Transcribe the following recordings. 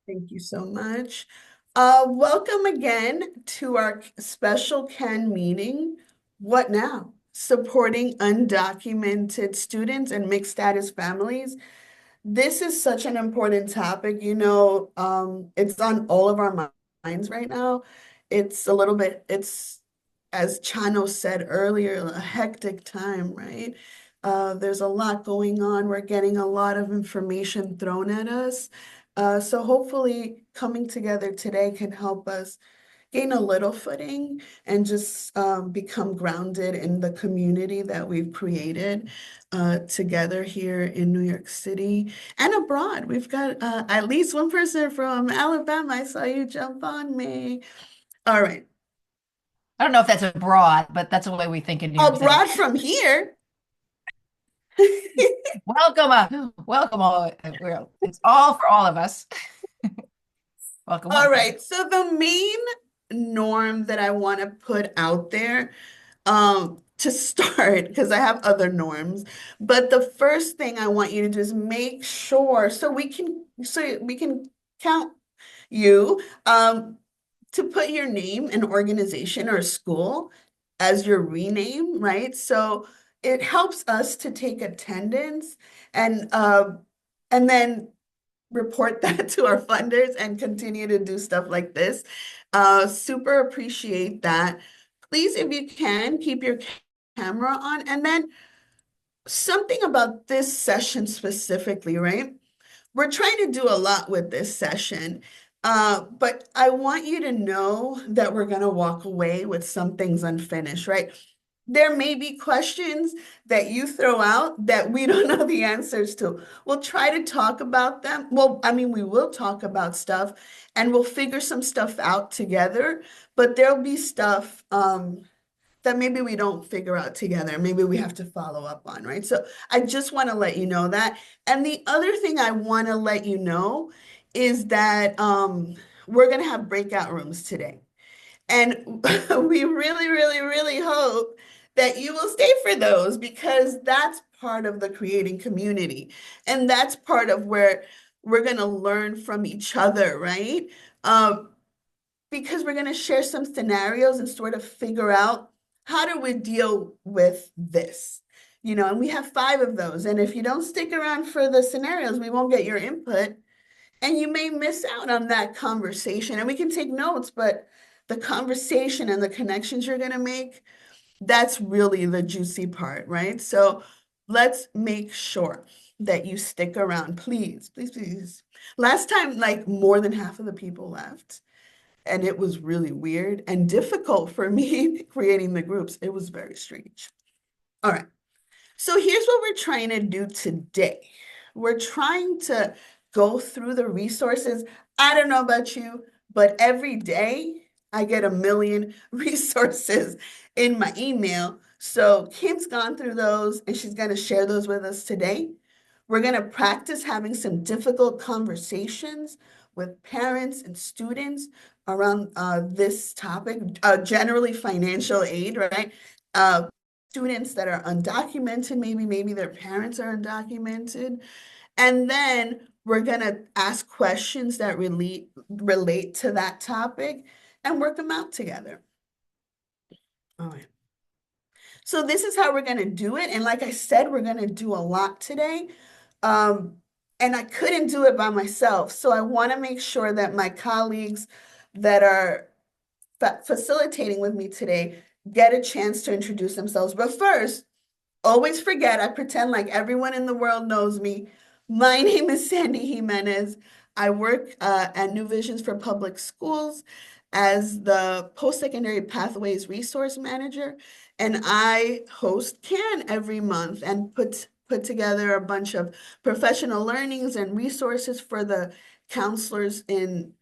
Thank you so much. Welcome again to our special CAN meeting. What now? Supporting undocumented students and mixed status families. This is such an important topic. It's on all of our minds right now. It's as Chano said earlier, a hectic time, right? There's a lot going on. We're getting a lot of information thrown at us. So hopefully coming together today can help us gain a little footing and just become grounded in the community that we've created together here in New York City and abroad. We've got at least one person from Alabama. I saw you jump on me. All right. I don't know if that's abroad, but that's the way we think in New York City. Abroad from here. Welcome, welcome all. It's all for all of us. Welcome, All welcome. right. So the main norm that I want to put out there to start, because I have other norms, but the first thing I want you to do is make sure so we can count you to put your name, an organization or a school as your rename, right? So it helps us to take attendance and then report that to our funders and continue to do stuff like this. Super appreciate that. Please, if you can, keep your camera on. And then something about this session specifically, right? We're trying to do a lot with this session, but I want you to know that we're going to walk away with some things unfinished, right? There may be questions that you throw out that we don't know the answers to. We'll try to talk about them. Well, I mean, we will talk about stuff and we'll figure some stuff out together, but there'll be stuff that maybe we don't figure out together. Maybe we have to follow up on, right? So I just want to let you know that. And the other thing I want to let you know is that we're going to have breakout rooms today. And we really, really, really hope that you will stay for those because that's part of the creating community. And that's part of where we're going to learn from each other, right? Because we're going to share some scenarios and sort of figure out how do we deal with this. And we have 5 of those. And if you don't stick around for the scenarios, we won't get your input and you may miss out on that conversation. And we can take notes, but the conversation and the connections you're going to make, that's really the juicy part, right? So let's make sure that you stick around, please, please, please. Last time, like more than half of the people left, and it was really weird and difficult for me creating the groups. It was very strange. All right. So here's what we're trying to do today. We're trying to go through the resources. I don't know about you, but every day I get a million resources in my email. So Kim's gone through those and she's going to share those with us today. We're going to practice having some difficult conversations with parents and students around this topic, generally financial aid, right? Students that are undocumented, maybe their parents are undocumented. And then we're going to ask questions that relate to that topic and work them out together. All right. So this is how we're going to do it. And like I said, we're going to do a lot today. Um, and I couldn't do it by myself. So I want to make sure that my colleagues that are facilitating with me today get a chance to introduce themselves. But first, always forget, I pretend like everyone in the world knows me. My name is Sandy Jimenez. I work at New Visions for Public Schools as the Post-Secondary Pathways Resource Manager, and I host CAN every month and put together a bunch of professional learnings and resources for the counselors in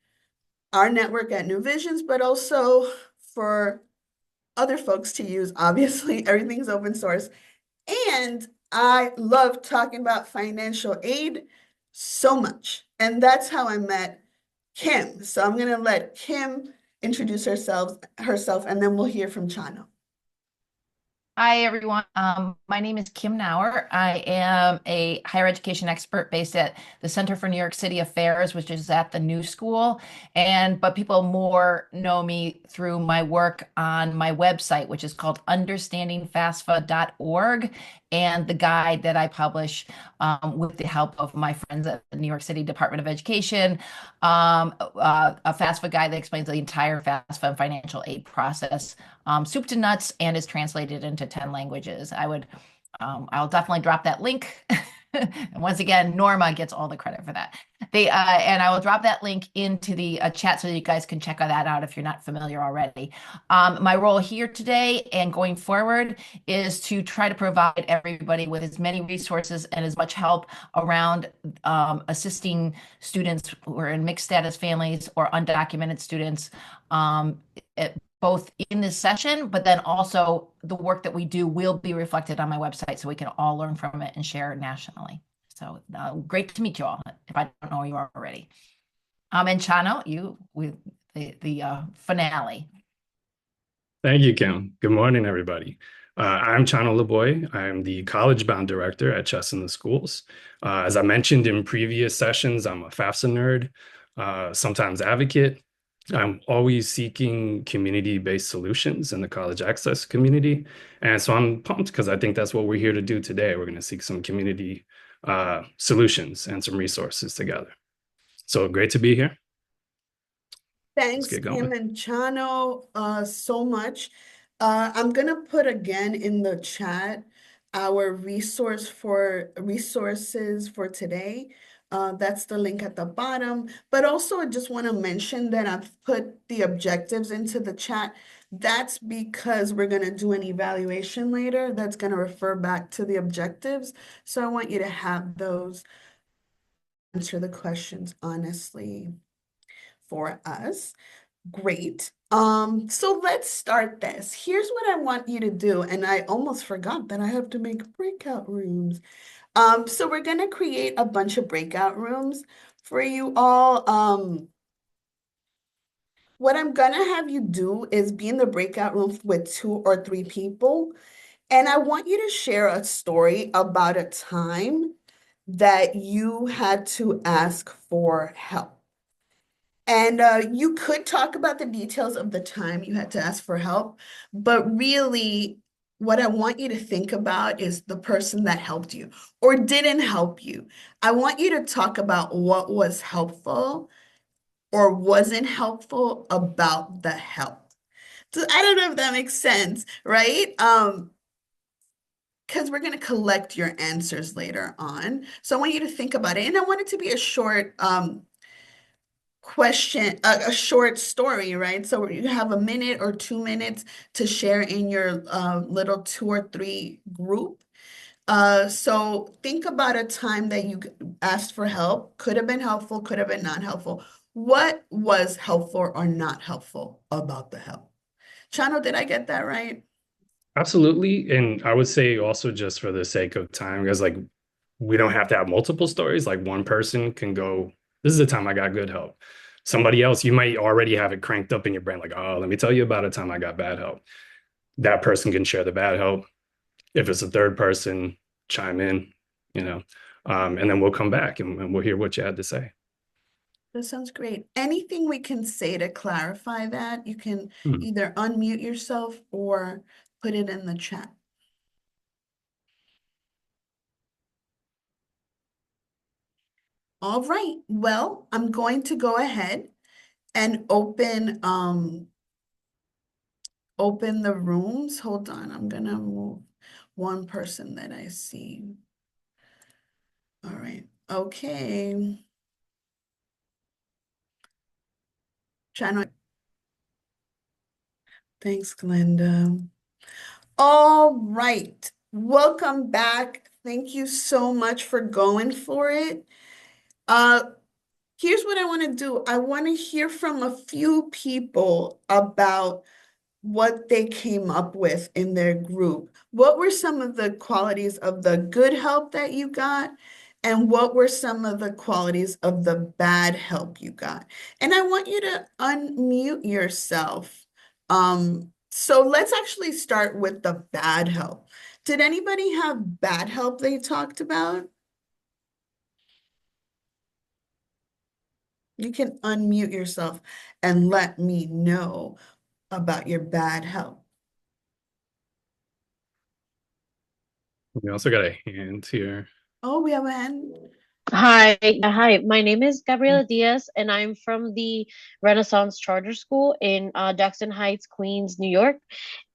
our network at New Visions, but also for other folks to use. Obviously, everything's open source. And I love talking about financial aid so much. And that's how I met Kim. So I'm going to let Kim introduce herself, and then we'll hear from Chano. Hi, everyone. My name is Kim Nauer. I am a higher education expert based at the Center for New York City Affairs, which is at the New School. But people more know me through my work on my website, which is called understandingfafsa.org, and the guide that I publish with the help of my friends at the New York City Department of Education, a FAFSA guide that explains the entire FAFSA and financial aid process, soup to nuts, and is translated into 10 languages. I'll definitely drop that link. And once again, Norma gets all the credit for that. And I will drop that link into the chat so you guys can check that out if you're not familiar already. My role here today and going forward is to try to provide everybody with as many resources and as much help around assisting students who are in mixed status families or undocumented students, um, both in this session, but then also the work that we do will be reflected on my website so we can all learn from it and share it nationally. So great to meet you all, if I don't know you already. And Chano, you with the finale. Thank you, Kim. Good morning, everybody. I'm Chano LeBoy. I'm the College Bound Director at Chess in the Schools. As I mentioned in previous sessions, I'm a FAFSA nerd, sometimes advocate. I'm always seeking community-based solutions in the college access community. And so I'm pumped because I think that's what we're here to do today. We're going to seek some community solutions and some resources together. So great to be here. Let's Thanks, get Kim going. and Chano, so much. I'm gonna put again in the chat our resources for today. That's the link at the bottom. But also, I just want to mention that I've put the objectives into the chat. That's because we're gonna do an evaluation later. That's gonna refer back to the objectives. So I want you to have those, answer the questions honestly for us. Great. So let's start this. Here's what I want you to do, and I almost forgot that I have to make breakout rooms. So we're gonna create a bunch of breakout rooms for you all. What I'm gonna have you do is be in the breakout room with 2 or 3 people, and I want you to share a story about a time that you had to ask for help. And you could talk about the details of the time you had to ask for help, but really, what I want you to think about is the person that helped you or didn't help you. I want you to talk about what was helpful or wasn't helpful about the help. So I don't know if that makes sense, right? Because we're going to collect your answers later on. So I want you to think about it. And I want it to be a short question, a short story, right? So you have a minute or 2 minutes to share in your little 2 or 3 group. So think about a time that you asked for help, could have been helpful, could have been not helpful. What was helpful or not helpful about the help? Chano, did I get that right? Absolutely. And I would say also just for the sake of time, because like we don't have to have multiple stories. Like one person can go, this is the time I got good help. Somebody else, you might already have it cranked up in your brain, like, oh, let me tell you about a time I got bad help. That person can share the bad help. If it's a third person, chime in, you know, and then we'll come back and we'll hear what you had to say. That sounds great. Anything we can say to clarify that, you can Hmm. either unmute yourself or put it in the chat. All right. Well, I'm going to go ahead and open the rooms. Hold on. I'm gonna move one person that I see. All right. Okay. Channel. Thanks, Glenda. All right. Welcome back. Thank you so much for going for it. Uh, Here's what I want to do. I want to hear from a few people about what they came up with in their group. What were some of the qualities of the good help that you got? And what were some of the qualities of the bad help you got? And I want you to unmute yourself. So let's actually start with the bad help. Did anybody have bad help they talked about? You can unmute yourself and let me know about your bad help. We also got a hand here. Oh, we have a hand. Hi, hi. My name is Gabriela Diaz, and I'm from the Renaissance Charter School in Jackson Heights, Queens, New York.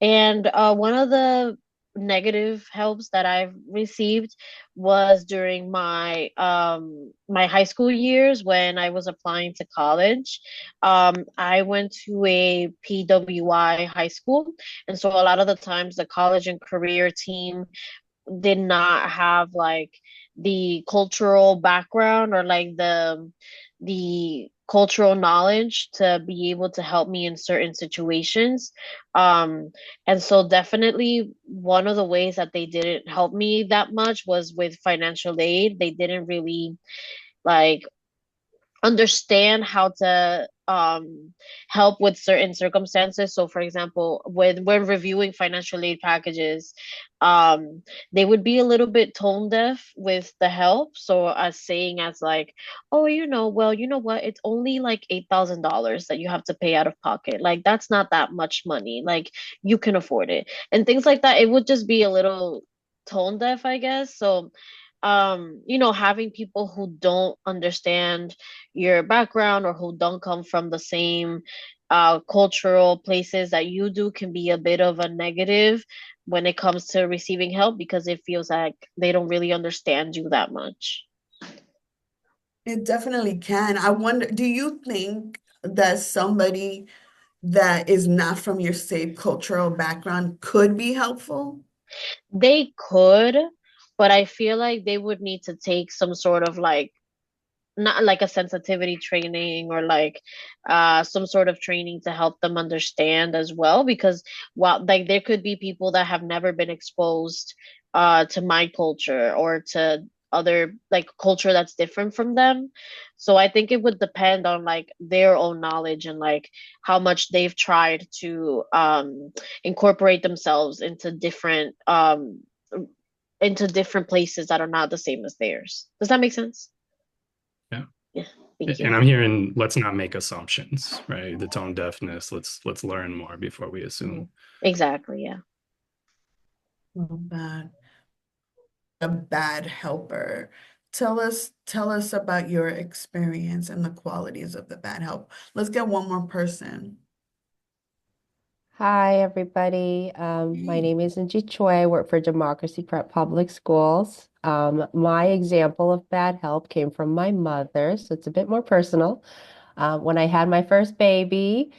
And one of the negative helps that I've received was during my high school years when I was applying to college. I went to a PWI high school, and so a lot of the times the college and career team did not have like the cultural background or like the cultural knowledge to be able to help me in certain situations. And so definitely one of the ways that they didn't help me that much was with financial aid. They didn't really like understand how to help with certain circumstances. So, for example, when reviewing financial aid packages, they would be a little bit tone deaf with the help. So, as saying as like, oh, well, you know what? It's only like $8,000 that you have to pay out of pocket. Like that's not that much money. Like you can afford it, and things like that. It would just be a little tone deaf, I guess. So having people who don't understand your background or who don't come from the same cultural places that you do can be a bit of a negative when it comes to receiving help because it feels like they don't really understand you that much. It definitely can. I wonder, do you think that somebody that is not from your same cultural background could be helpful? They could, but I feel like they would need to take some sort of like not like a sensitivity training or like some sort of training to help them understand as well because while like there could be people that have never been exposed to my culture or to other like culture that's different from them. So I think it would depend on like their own knowledge and like how much they've tried to incorporate themselves into different places that are not the same as theirs. Does that make sense? Yeah. Yeah, thank And you. I'm hearing let's not make assumptions, right? The tone deafness, let's learn more before we Mhm. assume. Exactly, yeah. Oh, bad. A bad helper. Tell us about your experience and the qualities of the bad help. Let's get one more person. Hi, everybody. My name is Angie Choi. I work for Democracy Prep Public Schools. My example of bad help came from my mother, so it's a bit more personal. When I had my first baby,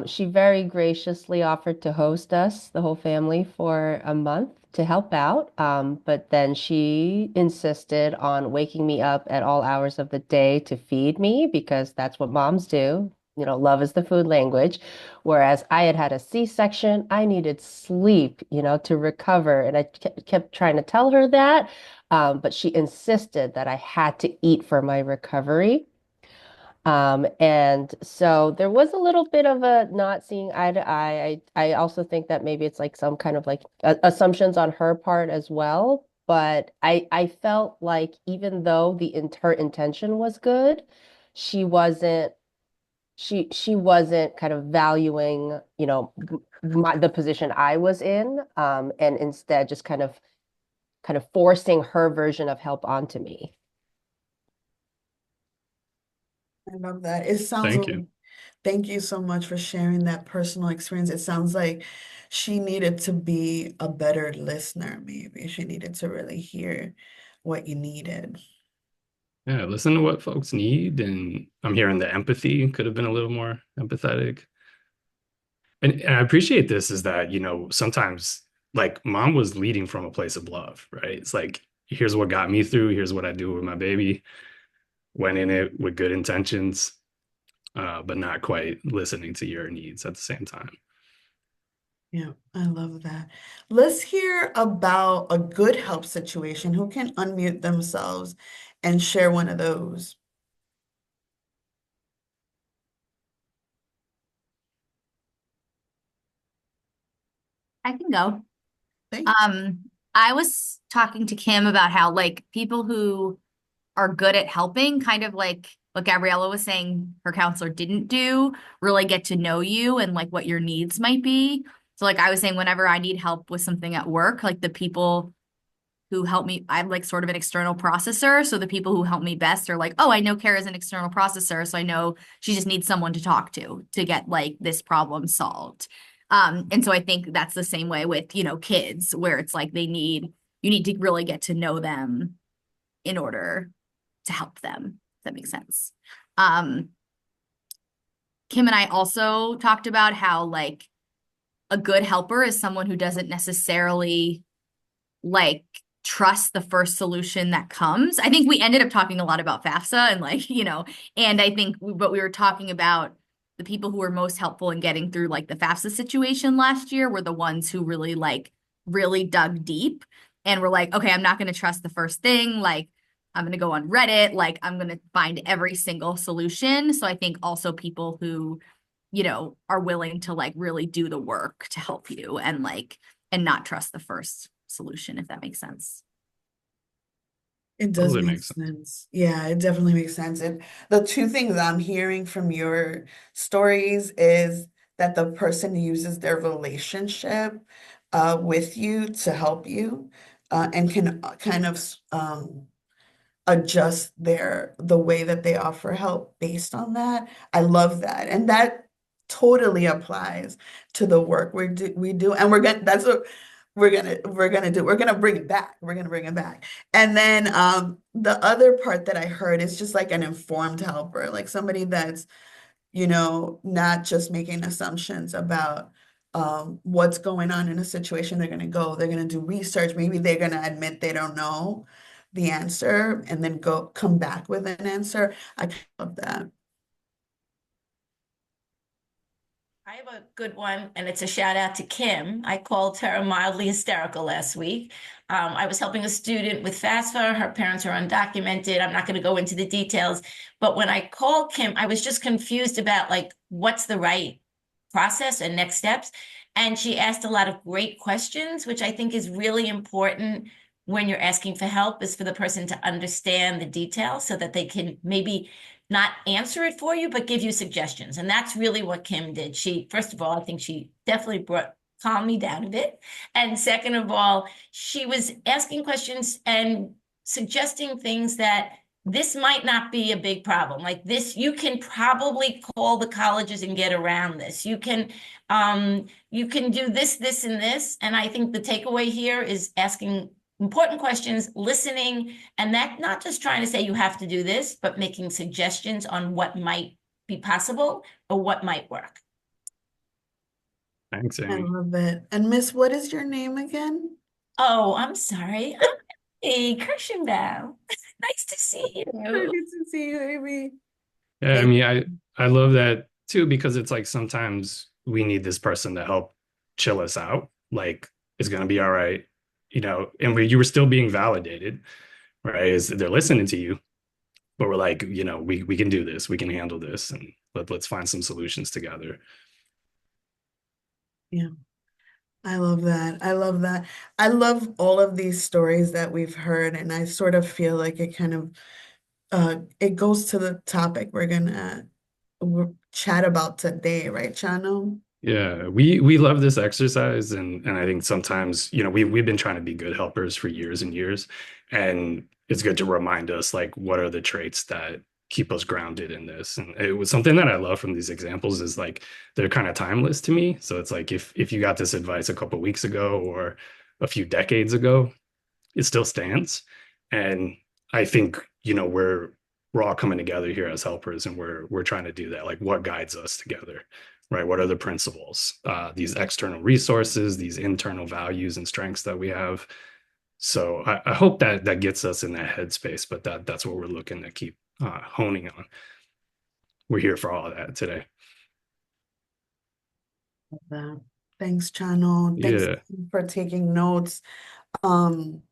she very graciously offered to host us, the whole family, for a month to help out. But then she insisted on waking me up at all hours of the day to feed me because that's what moms do. You know, love is the food language. Whereas I had had a C-section, I needed sleep, to recover. And I kept trying to tell her that. But she insisted that I had to eat for my recovery. And so there was a little bit of a not seeing eye to eye. I also think that maybe it's like some kind of like assumptions on her part as well. But I felt like even though her intention was good, she wasn't she wasn't kind of valuing, the position I was in, and instead just kind of forcing her version of help onto me. I love that. It sounds Thank you. like, thank you so much for sharing that personal experience. It sounds like she needed to be a better listener, maybe. She needed to really hear what you needed. Yeah, listen to what folks need. And I'm hearing the empathy could have been a little more empathetic. And I appreciate this is that, sometimes like mom was leading from a place of love, right? It's like, here's what got me through, here's what I do with my baby. Went in it with good intentions, but not quite listening to your needs at the same time. Yeah, I love that. Let's hear about a good help situation. Who can unmute themselves and share one of those? I can go. Thanks. I was talking to Kim about how like people who are good at helping, kind of like what Gabriella was saying her counselor didn't do, really get to know you and like what your needs might be. So like I was saying, whenever I need help with something at work, like the people who help me, I'm like sort of an external processor. So the people who help me best are like, oh, I know Kara's an external processor, so I know she just needs someone to talk to get like this problem solved. And so I think that's the same way with, kids, where it's like you need to really get to know them in order to help them. If that makes sense. Um, Kim and I also talked about how like a good helper is someone who doesn't necessarily like trust the first solution that comes. I think we ended up talking a lot about FAFSA and like, and I think but we were talking about the people who were most helpful in getting through like the FAFSA situation last year were the ones who really dug deep and were like, okay, I'm not going to trust the first thing. Like, I'm going to go on Reddit. Like, I'm going to find every single solution. So I think also people who, are willing to like really do the work to help you and not trust the first solution, if that makes sense. It does Totally make makes sense. sense. Yeah, it definitely makes sense. And the two things I'm hearing from your stories is that the person uses their relationship with you to help you and can kind of adjust the way that they offer help based on that. I love that. And that totally applies to the work we do. And that's what we're gonna do. We're gonna bring it back. We're gonna bring it back. And then the other part that I heard is just like an informed helper, like somebody that's not just making assumptions about what's going on in a situation. They're going to do research. Maybe they're going to admit they don't know the answer and then come back with an answer. I love that. I have a good one, and it's a shout out to Kim. I called her mildly hysterical last week. I was helping a student with FAFSA. Her parents are undocumented. I'm not going to go into the details, but when I called Kim, I was just confused about like what's the right process and next steps. And she asked a lot of great questions, which I think is really important when you're asking for help, is for the person to understand the details so that they can maybe not answer it for you, but give you suggestions. And that's really what Kim did. She, first of all, I think she definitely calmed me down a bit. And second of all, she was asking questions and suggesting things that this might not be a big problem. Like this, you can probably call the colleges and get around this. You can do this, this, and this. And I think the takeaway here is asking important questions, listening, and that not just trying to say you have to do this, but making suggestions on what might be possible or what might work. Thanks, I Amy. love it. And Miss, what is your name again? Oh, I'm sorry. I'm Amy Kirschenbaum. Nice to see Good you. to see you, Amy. Yeah, I Thank mean, I love that too because it's like sometimes we need this person to help chill us out. Like it's gonna be all right, and you were still being validated, right? Is they're listening to you, but we're like, we can do this, we can handle this, and let's find some solutions together. Yeah, I love that. I love that. I love all of these stories that we've heard, and I sort of feel like it kind of it goes to the topic we're gonna chat about today, right, Chano? Yeah, we love this exercise, and I think sometimes, we've been trying to be good helpers for years and years, and it's good to remind us like what are the traits that keep us grounded in this. And it was something that I love from these examples is like they're kind of timeless to me. So it's like if you got this advice a couple weeks ago or a few decades ago, it still stands. And I think, we're all coming together here as helpers and we're trying to do that. Like what guides us together, right? What are the principles, these external resources, these internal values and strengths that we have. So I hope that gets us in that headspace, but that's what we're looking to keep honing on. We're here for all of that today. That. Thanks, Chano. Thanks Yeah. for taking notes. Um,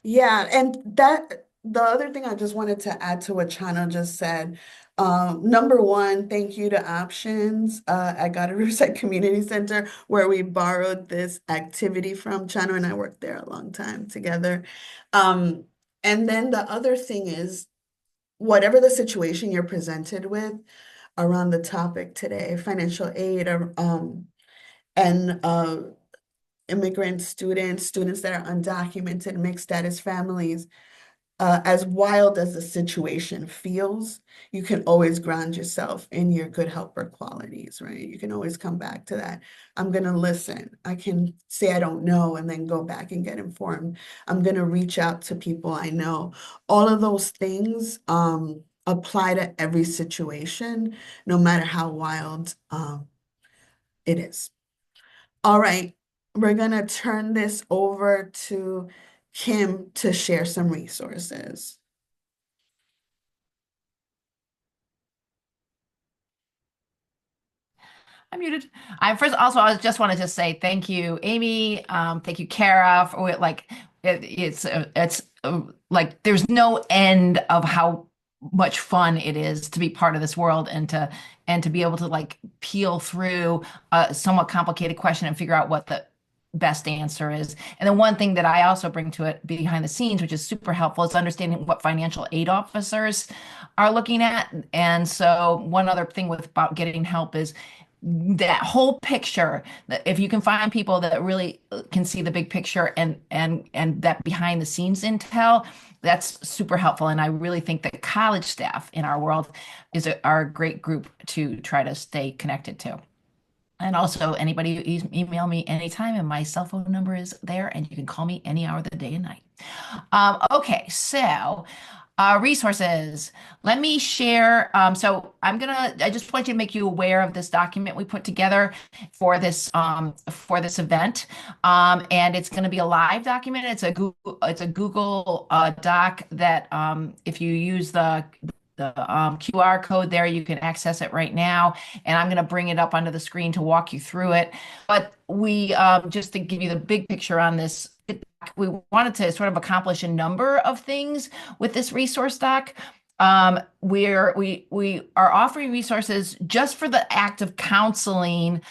yeah, and that the other thing I just wanted to add to what Chana just said, number one, thank you to Options at Goddard Riverside Community Center, where we borrowed this activity from. Chana and I worked there a long time together. Um, and then the other thing is, whatever the situation you're presented with around the topic today, financial aid, or and immigrant students, students that are undocumented, mixed status families, as wild as the situation feels, you can always ground yourself in your good helper qualities, right? You can always come back to that. I'm going to listen. I can say I don't know and then go back and get informed. I'm going to reach out to people I know. All of those things apply to every situation, no matter how wild it is. All right, we're going to turn this over to Kim to share some resources. I'm muted. I first also I just wanted to say thank you, Amy. Thank you, Kara, for like it's like there's no end of how much fun it is to be part of this world and to be able to like peel through a somewhat complicated question and figure out what the best answer is. And then one thing that I also bring to it behind the scenes, which is super helpful, is understanding what financial aid officers are looking at. And so one other thing with about getting help is that whole picture, that if you can find people that really can see the big picture and that behind the scenes intel, that's super helpful. And I really think that college staff in our world are a great group to try to stay connected to. And also, anybody email me anytime, and my cell phone number is there, and you can call me any hour of the day and night. Okay, so resources. Let me share. I just want you to make you aware of this document we put together for this event. And it's going to be a live document. It's a Google Doc that if you use the QR code there, you can access it right now. And I'm going to bring it up onto the screen to walk you through it. But we just to give you the big picture on this, we wanted to sort of accomplish a number of things with this resource doc. We are offering resources just for the act of counseling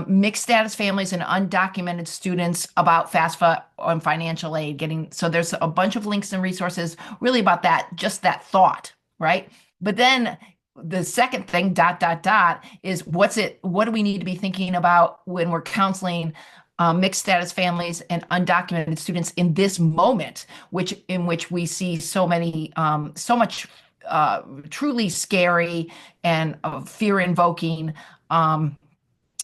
mixed status families and undocumented students about FAFSA and financial aid. So there's a bunch of links and resources really about that, just that thought, right? But then the second thing, is what do we need to be thinking about when we're counseling mixed status families and undocumented students in this moment, in which we see so much truly scary and fear-invoking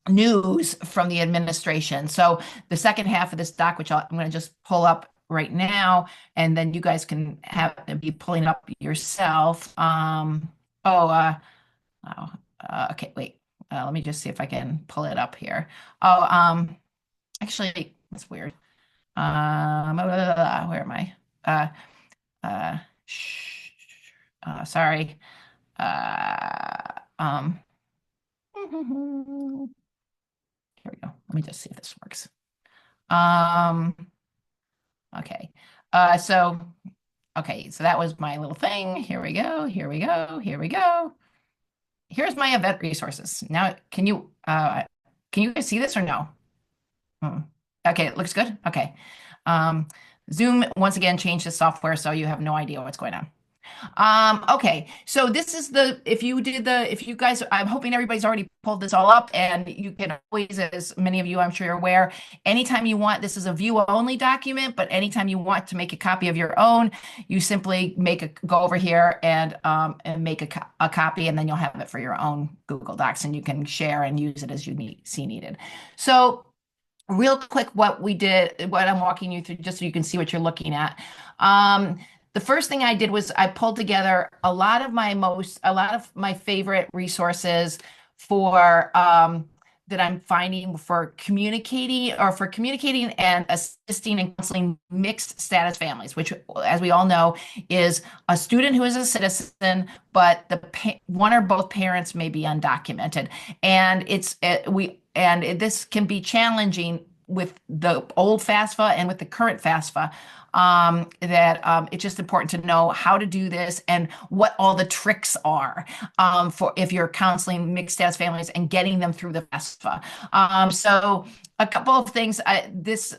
news from the administration. So the second half of this doc, which I'm going to just pull up right now, and then you guys can be pulling up yourself. Okay, wait. Let me just see if I can pull it up here. Actually, that's weird. Where am I? Sorry. Here we go. Let me just see if this works. Okay. Okay, so that was my little thing. Here we go. Here we go. Here we go. Here's my event resources. Now, can you guys see this or no? Okay, it looks good. Okay. Zoom once again changed the software, so you have no idea what's going on. Okay, so this is if you guys, I'm hoping everybody's already pulled this all up, and you can always, as many of you I'm sure you're aware, anytime you want, this is a view only document, but anytime you want to make a copy of your own, you simply go over here and make a copy, and then you'll have it for your own Google Docs, and you can share and use it as you see needed. So real quick, what I'm walking you through, just so you can see what you're looking at. The first thing I did was I pulled together a lot of my favorite resources for that I'm finding for communicating and assisting and counseling mixed status families, which, as we all know, is a student who is a citizen, but one or both parents may be undocumented, and this can be challenging with the old FAFSA and with the current FAFSA, that it's just important to know how to do this and what all the tricks are, for if you're counseling mixed status families and getting them through the FAFSA. So a couple of things. This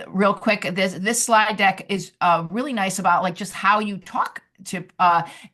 real quick. This slide deck is really nice about like just how you talk to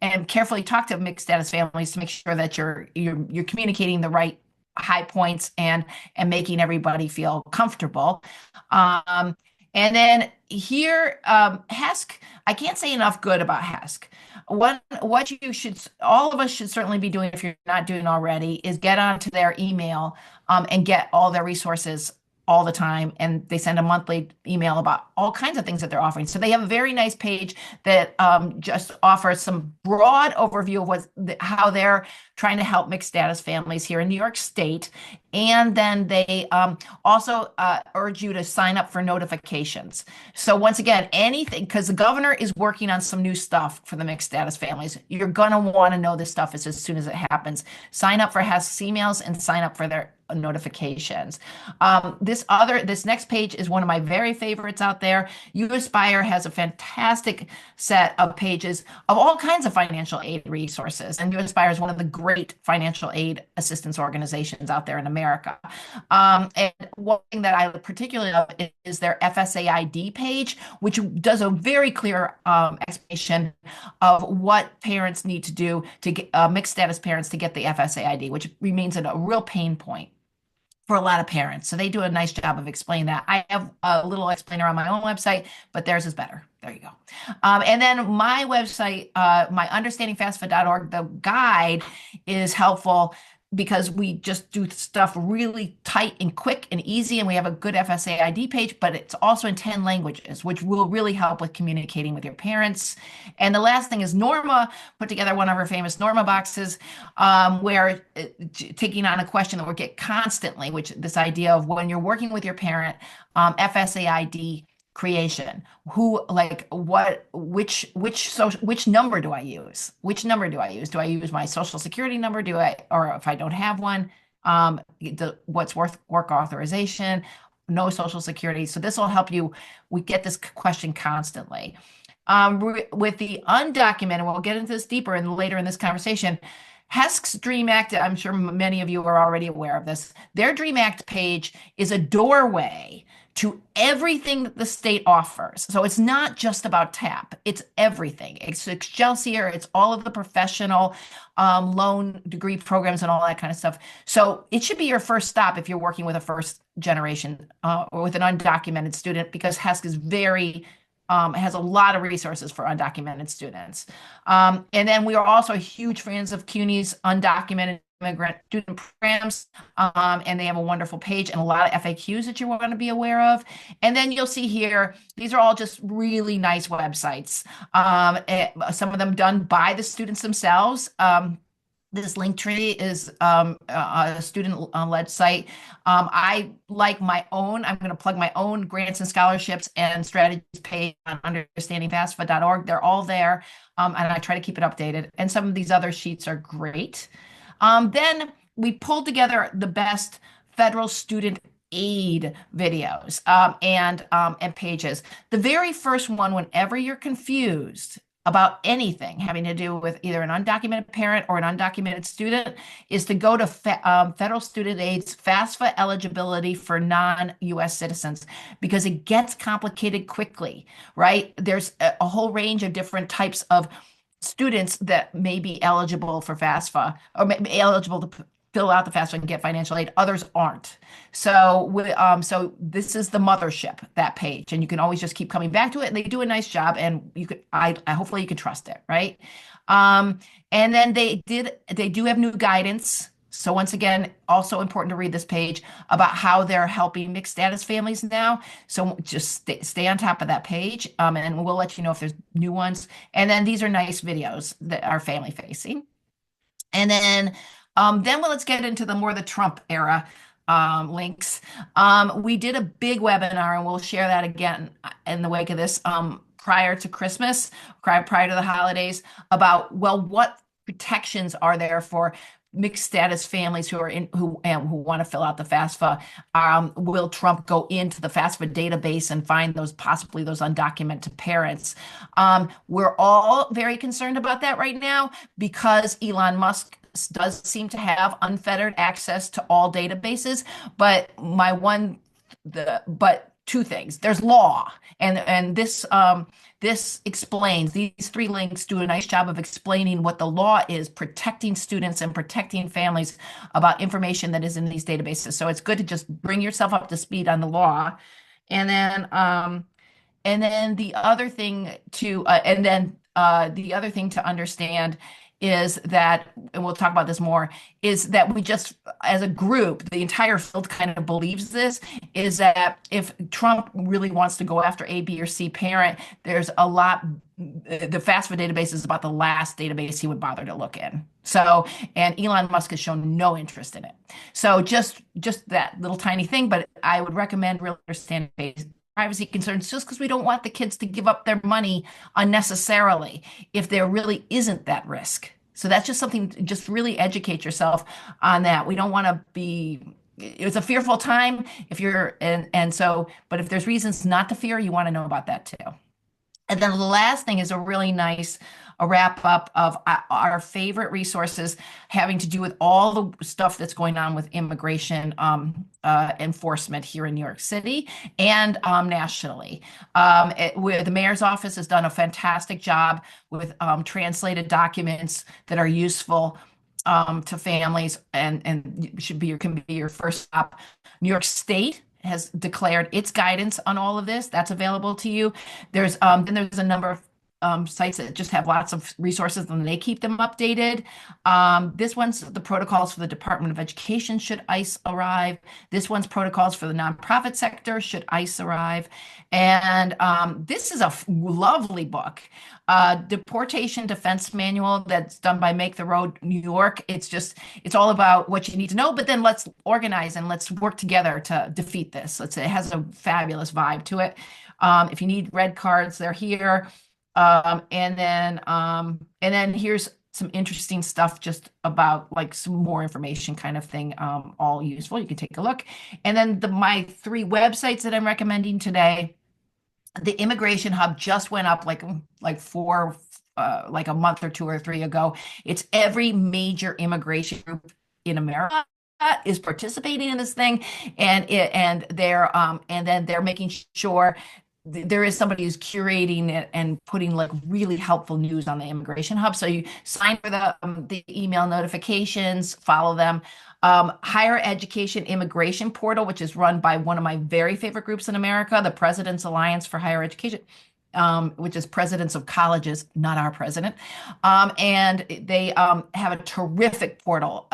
and carefully talk to mixed status families to make sure that you're communicating the right high points and making everybody feel comfortable. Um, and then here, HESC, I can't say enough good about HESC. What you should, all of us should certainly be doing if you're not doing already, is get onto their email, and get all their resources all the time. And they send a monthly email about all kinds of things that they're offering. So they have a very nice page that just offers some broad overview of how they're trying to help mixed status families here in New York State. And then they also urge you to sign up for notifications. So once again, anything, because the governor is working on some new stuff for the mixed status families, you're going to want to know this stuff as soon as it happens. Sign up for HESC emails and sign up for their notifications. This next page is one of my very favorites out there. You Aspire has a fantastic set of pages of all kinds of financial aid resources, and You Aspire is one of the great financial aid assistance organizations out there in America. And one thing that I particularly love is their FSAID page, which does a very clear explanation of what parents need to do to get mixed status parents to get the FSAID, which remains a real pain point for a lot of parents. So they do a nice job of explaining that. I have a little explainer on my own website, but theirs is better. There you go. And then my website, my understandingfasfa.org, the guide is helpful because we just do stuff really tight and quick and easy, and we have a good FSAID page, but it's also in 10 languages, which will really help with communicating with your parents. And the last thing is Norma put together one of her famous Norma boxes, where taking on a question that we get constantly, which this idea of when you're working with your parent, FSAID creation, which number do I use? Which number do I use? Do I use my social security number? Or if I don't have one, what's work authorization, no social security. So this will help you. We get this question constantly. With the undocumented, we'll get into this deeper and later in this conversation. HESC's Dream Act, I'm sure many of you are already aware of this. Their Dream Act page is a doorway to everything that the state offers. So it's not just about TAP, it's everything. It's Excelsior, it's all of the professional loan degree programs and all that kind of stuff. So it should be your first stop if you're working with a first generation or with an undocumented student, because HESC is has a lot of resources for undocumented students. And then we are also huge fans of CUNY's undocumented immigrant student programs, and they have a wonderful page and a lot of FAQs that you want to be aware of. And then you'll see here, these are all just really nice websites. Some of them done by the students themselves. This link tree is a student-led site. I like my own. I'm going to plug my own grants and scholarships and strategies page on understandingfasfa.org. They're all there, and I try to keep it updated. And some of these other sheets are great. Then we pulled together the best federal student aid videos and pages. The very first one, whenever you're confused about anything having to do with either an undocumented parent or an undocumented student, is to go to Federal Student Aid's FAFSA eligibility for non-US citizens, because it gets complicated quickly, right? There's a whole range of different types of students that may be eligible for FAFSA or may be eligible to fill out the FAFSA and get financial aid. Others aren't. So this is the mothership, that page, and you can always just keep coming back to it. And they do a nice job, and I hopefully you can trust it, right? And then they do have new guidance. So once again, also important to read this page about how they're helping mixed status families now. So just stay on top of that page, and we'll let you know if there's new ones. And then these are nice videos that are family facing. And then let's get into the Trump era links. We did a big webinar, and we'll share that again in the wake of this prior to Christmas, prior to the holidays, about, well, what protections are there for mixed status families who are in who want to fill out the FAFSA. Will Trump go into the FAFSA database and find possibly those undocumented parents? We're all very concerned about that right now because Elon Musk does seem to have unfettered access to all databases. But two things. There's law, and this explains, these three links do a nice job of explaining what the law is, protecting students and protecting families about information that is in these databases. So it's good to just bring yourself up to speed on the law. And then the other thing to understand is that, and we'll talk about this more, is that we just, as a group, the entire field kind of believes this, is that if Trump really wants to go after A, B, or C parent, there's a lot, the FAFSA database is about the last database he would bother to look in. So, and Elon Musk has shown no interest in it. So just that little tiny thing, but I would recommend really understanding privacy concerns just because we don't want the kids to give up their money unnecessarily if there really isn't that risk. So that's just something, just really educate yourself on that. We don't want to be, it's a fearful time if you're, but if there's reasons not to fear, you want to know about that too. And then the last thing is a really nice wrap up of our favorite resources having to do with all the stuff that's going on with immigration enforcement here in New York City and nationally. Where the mayor's office has done a fantastic job with translated documents that are useful to families and can be your first stop. New York State has declared its guidance on all of this. That's available to you. There's a number of sites that just have lots of resources and they keep them updated. This one's the protocols for the Department of Education should ICE arrive. This one's protocols for the nonprofit sector should ICE arrive. And this is a lovely book. Deportation Defense Manual that's done by Make the Road New York. It's all about what you need to know, but then let's organize and let's work together to defeat this. It has a fabulous vibe to it. If you need red cards, they're here. And then here's some interesting stuff just about like some more information kind of thing, all useful. You can take a look. And then my three websites that I'm recommending today. The Immigration Hub just went up like a month or two or three ago. It's every major immigration group in America is participating in this thing, and then they're making sure there is somebody who's curating it and putting like really helpful news on the Immigration Hub. So you sign for the email notifications, follow them. Higher Education Immigration Portal, which is run by one of my very favorite groups in America, the President's Alliance for Higher Education, which is presidents of colleges, not our president. And they have a terrific portal.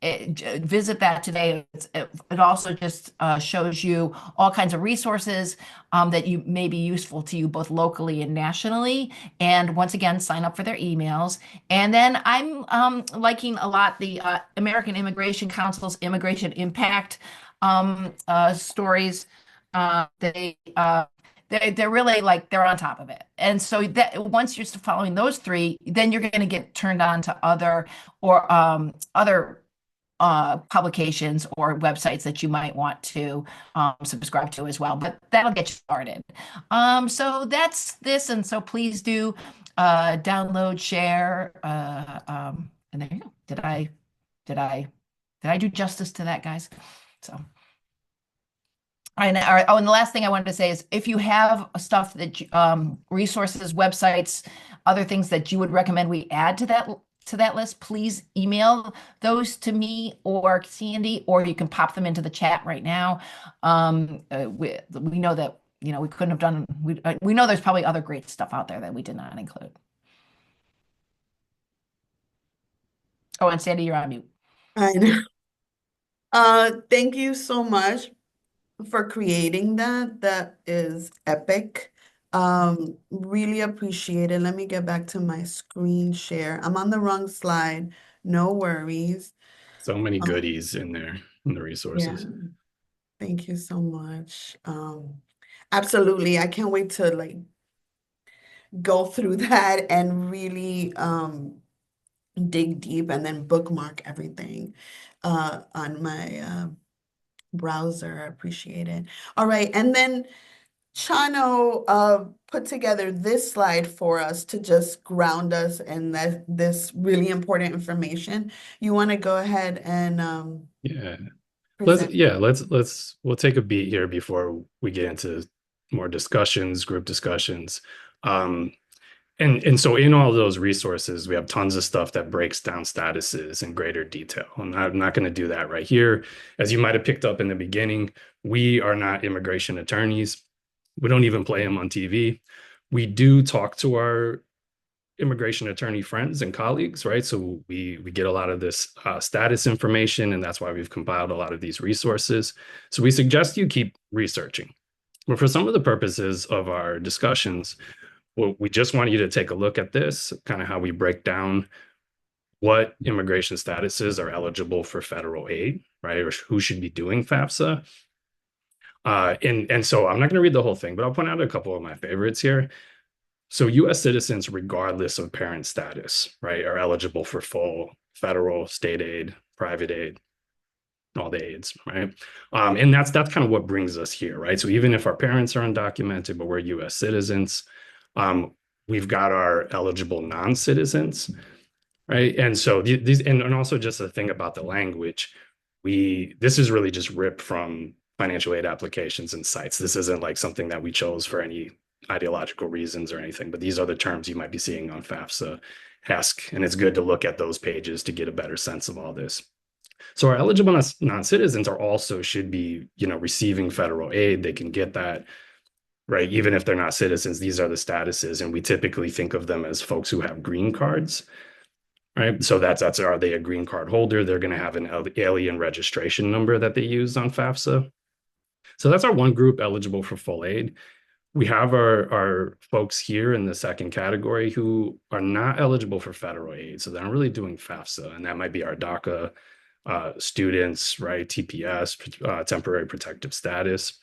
Visit that today. It also just shows you all kinds of resources that you may be useful to you both locally and nationally. And once again, sign up for their emails. And then I'm liking a lot the American Immigration Council's Immigration Impact stories. They're really like they're on top of it. And so that once you're following those three, then you're going to get turned on to other publications or websites that you might want to subscribe to as well. But that'll get you started. So that's this, and so please do download, share, and there you go. Did I do justice to that, guys? So. And the last thing I wanted to say is if you have stuff that resources, websites, other things that you would recommend we add to that list, please email those to me or Sandy, or you can pop them into the chat right now. We know that we couldn't have done. We know there's probably other great stuff out there that we did not include. Oh, and Sandy, you're on mute. I know. Thank you so much for creating that. That is epic. Really appreciate it. Let me get back to my screen share. I'm on the wrong slide. No worries. So many goodies in there in the resources. Yeah. Thank you so much. Absolutely. I can't wait to go through that and really dig deep and then bookmark everything on my browser. I appreciate it. All right, and then Chano put together this slide for us to just ground us in this really important information. You want to go ahead and Yeah. present? We'll take a beat here before we get into more discussions, group discussions. Um, and so in all those resources, we have tons of stuff that breaks down statuses in greater detail. I'm not going to do that right here. As you might have picked up in the beginning, we are not immigration attorneys. We don't even play them on TV. We do talk to our immigration attorney friends and colleagues, right? So we get a lot of this status information, and that's why we've compiled a lot of these resources. So we suggest you keep researching. But for some of the purposes of our discussions, well, we just want you to take a look at this, kind of how we break down what immigration statuses are eligible for federal aid, right? Or who should be doing FAFSA. And so I'm not going to read the whole thing, but I'll point out a couple of my favorites here. So US citizens, regardless of parent status, right, are eligible for full federal, state aid, private aid, all the aids, right? And that's kind of what brings us here, right? So even if our parents are undocumented, but we're US citizens, we've got our eligible non-citizens, right? And so these, and also just the thing about the language, this is really just ripped from financial aid applications and sites. This isn't like something that we chose for any ideological reasons or anything, but these are the terms you might be seeing on FAFSA, HESC, and it's good to look at those pages to get a better sense of all this. So our eligible non-citizens are also should be, receiving federal aid. They can get that, right? Even if they're not citizens, these are the statuses, and we typically think of them as folks who have green cards, right? So are they a green card holder? They're going to have an alien registration number that they use on FAFSA. So that's our one group eligible for full aid. We have our folks here in the second category who are not eligible for federal aid. So they're not really doing FAFSA, and that might be our DACA students, right? TPS, temporary protective status,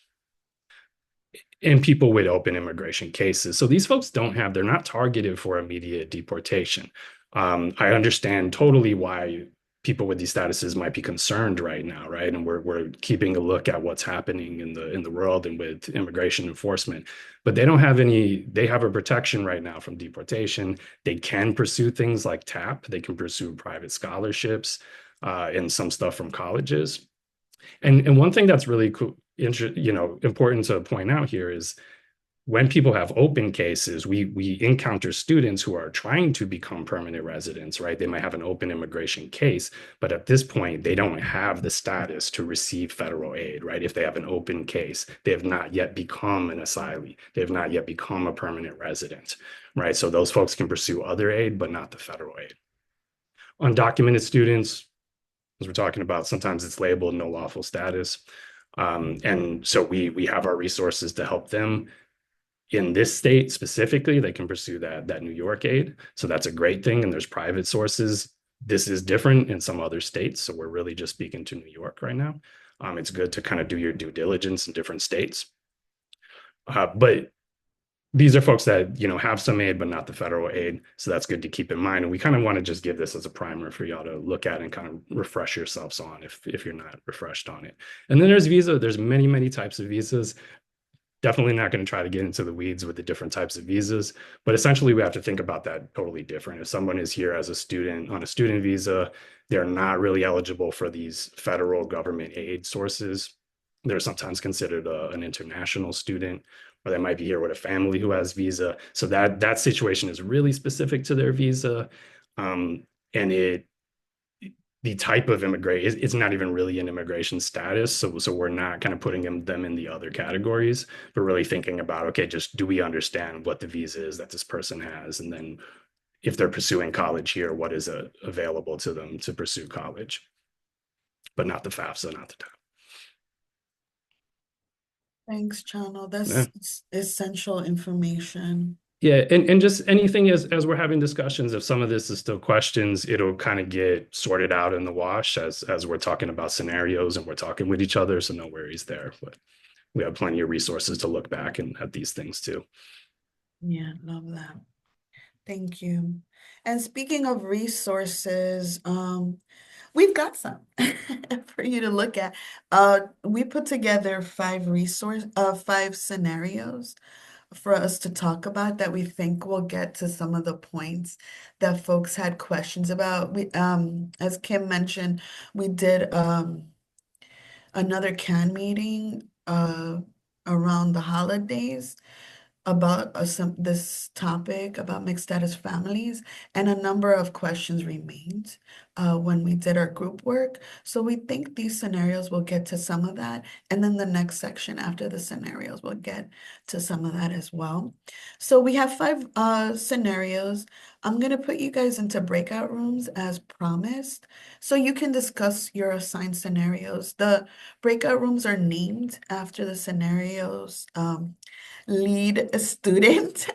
and people with open immigration cases. So these folks they're not targeted for immediate deportation. I understand totally why people with these statuses might be concerned right now, right? And we're keeping a look at what's happening in the world and with immigration enforcement. But they have a protection right now from deportation. They can pursue things like TAP. They can pursue private scholarships and some stuff from colleges. And one thing that's really cool, important to point out here is when people have open cases, we encounter students who are trying to become permanent residents, right? They might have an open immigration case, but at this point, they don't have the status to receive federal aid, right? If they have an open case, they have not yet become an asylee. They have not yet become a permanent resident, right? So those folks can pursue other aid, but not the federal aid. Undocumented students, as we're talking about, sometimes it's labeled no lawful status. And so we have our resources to help them. In this state specifically, they can pursue that New York aid. So that's a great thing. And there's private sources. This is different in some other states. So we're really just speaking to New York right now. It's good to kind of do your due diligence in different states. But these are folks that, have some aid, but not the federal aid. So that's good to keep in mind. And we kind of want to just give this as a primer for y'all to look at and kind of refresh yourselves on if you're not refreshed on it. And then there's visa. There's many, many types of visas. Definitely not going to try to get into the weeds with the different types of visas, but essentially we have to think about that totally different. If someone is here as a student on a student visa, they're not really eligible for these federal government aid sources. They're sometimes considered an international student, or they might be here with a family who has visa. So that situation is really specific to their visa. And the type of immigration, it's not even really an immigration status. So we're not kind of putting them in the other categories, but really thinking about, okay, just do we understand what the visa is that this person has? And then if they're pursuing college here, what is available to them to pursue college, but not the FAFSA, not the TAP. Thanks, Chano. Yeah. That's essential information. Yeah, and just anything as we're having discussions, if some of this is still questions, it'll kind of get sorted out in the wash as we're talking about scenarios and we're talking with each other. So no worries there. But we have plenty of resources to look back and at these things too. Yeah, love that. Thank you. And speaking of resources, we've got some for you to look at. We put together five scenarios for us to talk about that we think will get to some of the points that folks had questions about. As Kim mentioned, we did another CAN meeting around the holidays about this topic about mixed status families, and a number of questions remained when we did our group work. So we think these scenarios will get to some of that, and then the next section after the scenarios will get to some of that as well. So we have five scenarios. I'm going to put you guys into breakout rooms as promised, so you can discuss your assigned scenarios. The breakout rooms are named after the scenarios. Lead a student,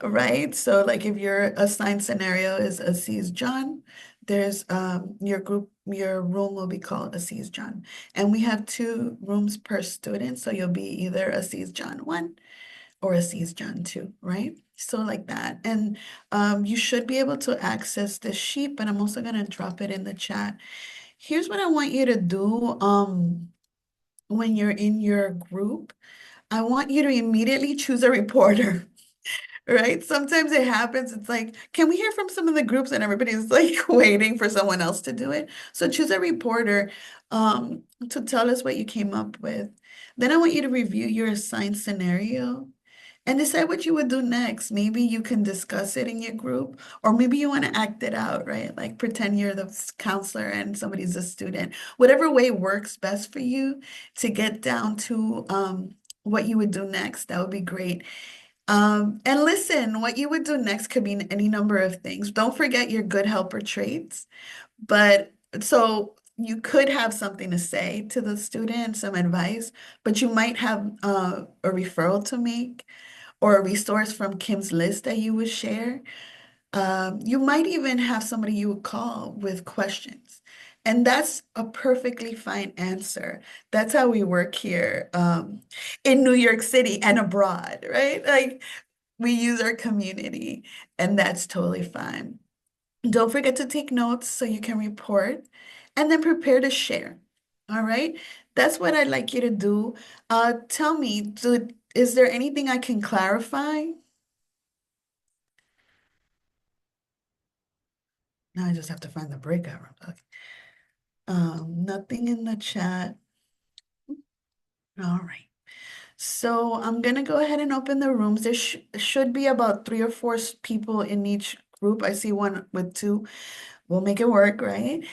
right? So like if your assigned scenario is Aziz John, there's your room will be called Aziz John. And we have 2 rooms per student, so you'll be either Aziz John 1 or Aziz John 2, right? So like that. And you should be able to access this sheet, but I'm also gonna drop it in the chat. Here's what I want you to do when you're in your group. I want you to immediately choose a reporter, right? Sometimes it happens. It's like, can we hear from some of the groups? And everybody's like waiting for someone else to do it. So choose a reporter to tell us what you came up with. Then I want you to review your assigned scenario and decide what you would do next. Maybe you can discuss it in your group, or maybe you want to act it out, right? Like pretend you're the counselor and somebody's a student. Whatever way works best for you to get down to what you would do next, that would be great. And listen, what you would do next could be any number of things. Don't forget your good helper traits. But so you could have something to say to the student, some advice, but you might have a referral to make or a resource from Kim's list that you would share. You might even have somebody you would call with questions. And that's a perfectly fine answer. That's how we work here in New York City and abroad, right? Like we use our community, and that's totally fine. Don't forget to take notes so you can report and then prepare to share. All right? That's what I'd like you to do. Tell me, is there anything I can clarify? Now I just have to find the breakout room. Okay. Nothing in the chat. All right. So I'm gonna go ahead and open the rooms. There should be about 3 or 4 people in each group. I see one with 2. We'll make it work, right?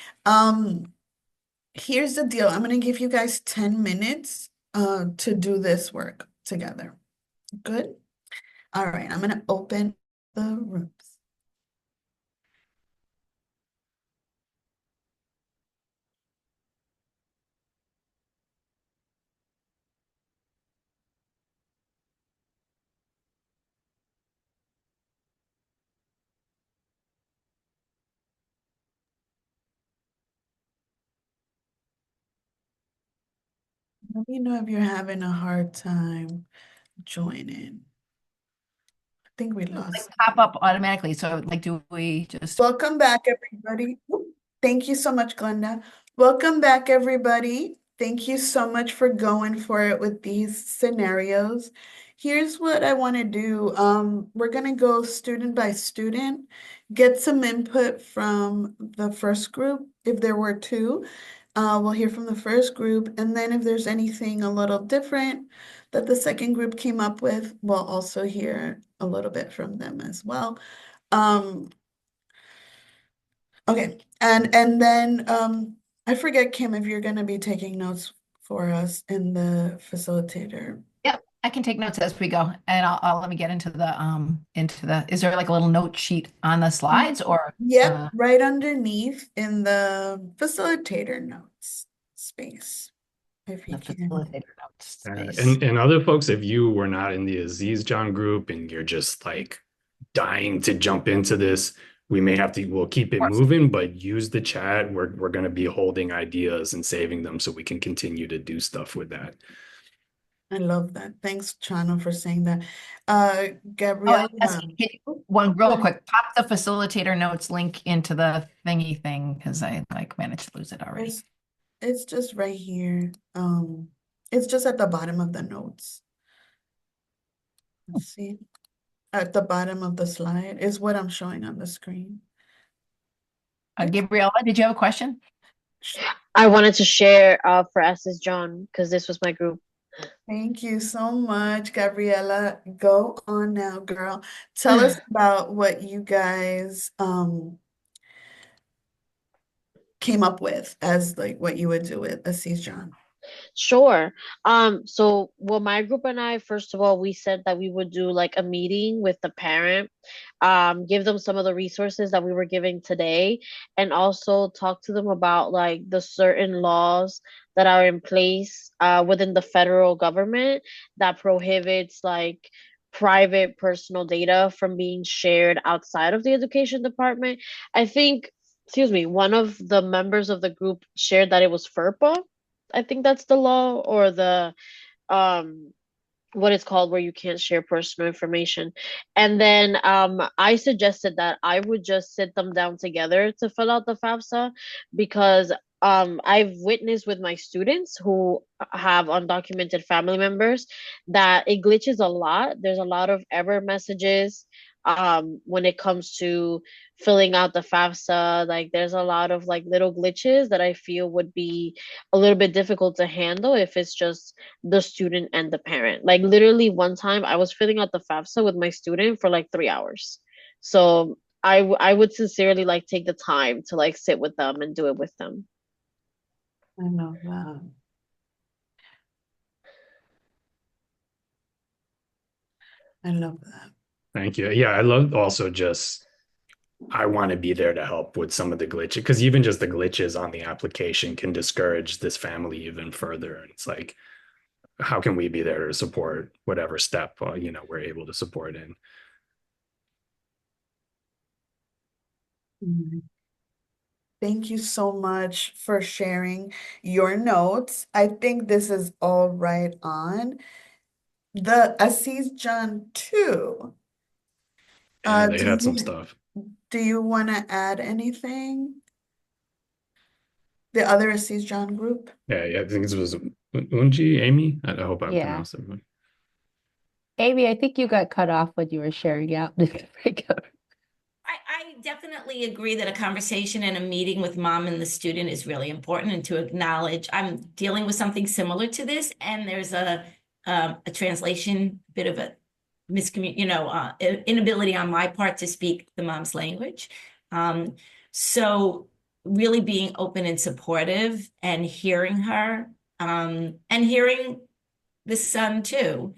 Here's the deal. I'm gonna give you guys 10 minutes to do this work together. Good? All right, I'm gonna open the rooms. Let me know if you're having a hard time joining. I think we Like lost. pop up automatically. So like, do we just Welcome back, everybody. Thank you so much, Glenda. Welcome back, everybody. Thank you so much for going for it with these scenarios. Here's what I want to do. We're going to go student by student, get some input from the first group. If there were 2, we'll hear from the first group. And then if there's anything a little different that the second group came up with, we'll also hear a little bit from them as well. Um, Okay, and then I forget, Kim, if you're gonna be taking notes for us in the facilitator. Yep, I can take notes as we go, and I'll let me get into the. Is there like a little note sheet on the slides or Yep, right underneath in the facilitator notes space, if the you can. facilitator notes space? And other folks, if you were not in the Aziz John group and you're just like dying to jump into this, we'll keep it Of course. moving, but use the chat. We're going to be holding ideas and saving them so we can continue to do stuff with that. I love that. Thanks, Chana, for saying that. Oh, Gabriella, one go real ahead. quick, pop the facilitator notes link into the thingy thing because I like managed to lose it already. It's just right here. It's just at the bottom of the notes. Let's see. At the bottom of the slide is what I'm showing on the screen. Gabriella, did you have a question? I wanted to share for SS John because this was my group. Thank you so much, Gabriella. Go on now, girl. Tell us about what you guys came up with as like what you would do with Assis John. Sure. So well, my group and I, first of all, we said that we would do like a meeting with the parent, give them some of the resources that we were giving today, and also talk to them about like the certain laws that are in place within the federal government that prohibits like private personal data from being shared outside of the education department. I think, excuse me, one of the members of the group shared that it was FERPA. I think that's the law or the um what it's called where you can't share personal information. And then I suggested that I would just sit them down together to fill out the FAFSA because I've witnessed with my students who have undocumented family members that it glitches a lot. There's a lot of error messages when it comes to filling out the FAFSA. Like there's a lot of like little glitches that I feel would be a little bit difficult to handle if it's just the student and the parent. Like literally one time I was filling out the FAFSA with my student for like 3 hours. So I would sincerely like take the time to like sit with them and do it with them. I love that. I love that. Thank you. Yeah, I love also just I want to be there to help with some of the glitches because even just the glitches on the application can discourage this family even further. And it's like, how can we be there to support whatever step we're able to support in? Mhm. Thank you so much for sharing your notes. I think this is all right on. The Assis John 2. Yeah, they Do had some you stuff. do you want to add anything? The other Assis John group? Yeah, I think this was Unji, Amy. I hope I Yeah. pronounced it right. Amy, I think you got cut off when you were sharing out the breakout. I definitely agree that a conversation and a meeting with mom and the student is really important and to acknowledge I'm dealing with something similar to this and there's a translation bit of a inability on my part to speak the mom's language. Um, so really being open and supportive and hearing her and hearing the son too,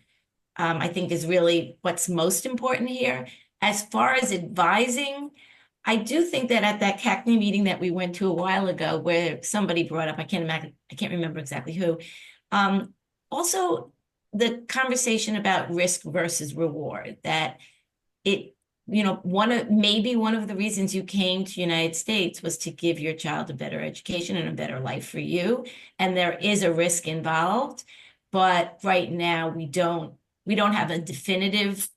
I think is really what's most important here. As far as advising, I do think that at that CACNY meeting that we went to a while ago, where somebody brought up, I can't remember exactly who, um, also the conversation about risk versus reward, that it, maybe one of the reasons you came to United States was to give your child a better education and a better life for you. And there is a risk involved, but right now we don't have a definitive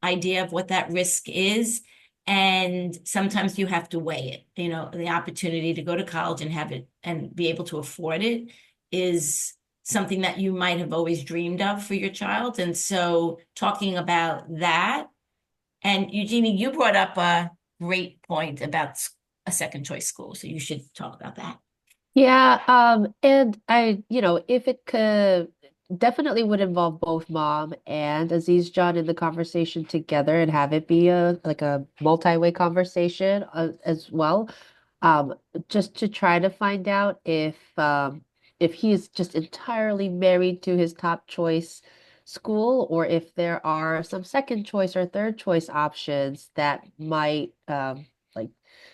idea of what that risk is. And sometimes you have to weigh it. The opportunity to go to college and have it and be able to afford it is something that you might have always dreamed of for your child. And so talking about that, and Eugenie, you brought up a great point about a second choice school. So you should talk about that. Yeah, and if it could definitely would involve both mom and Aziz John in the conversation together and have it be a multi-way conversation as well. Um, just to try to find out if he's just entirely married to his top choice school or if there are some second choice or third choice options that might like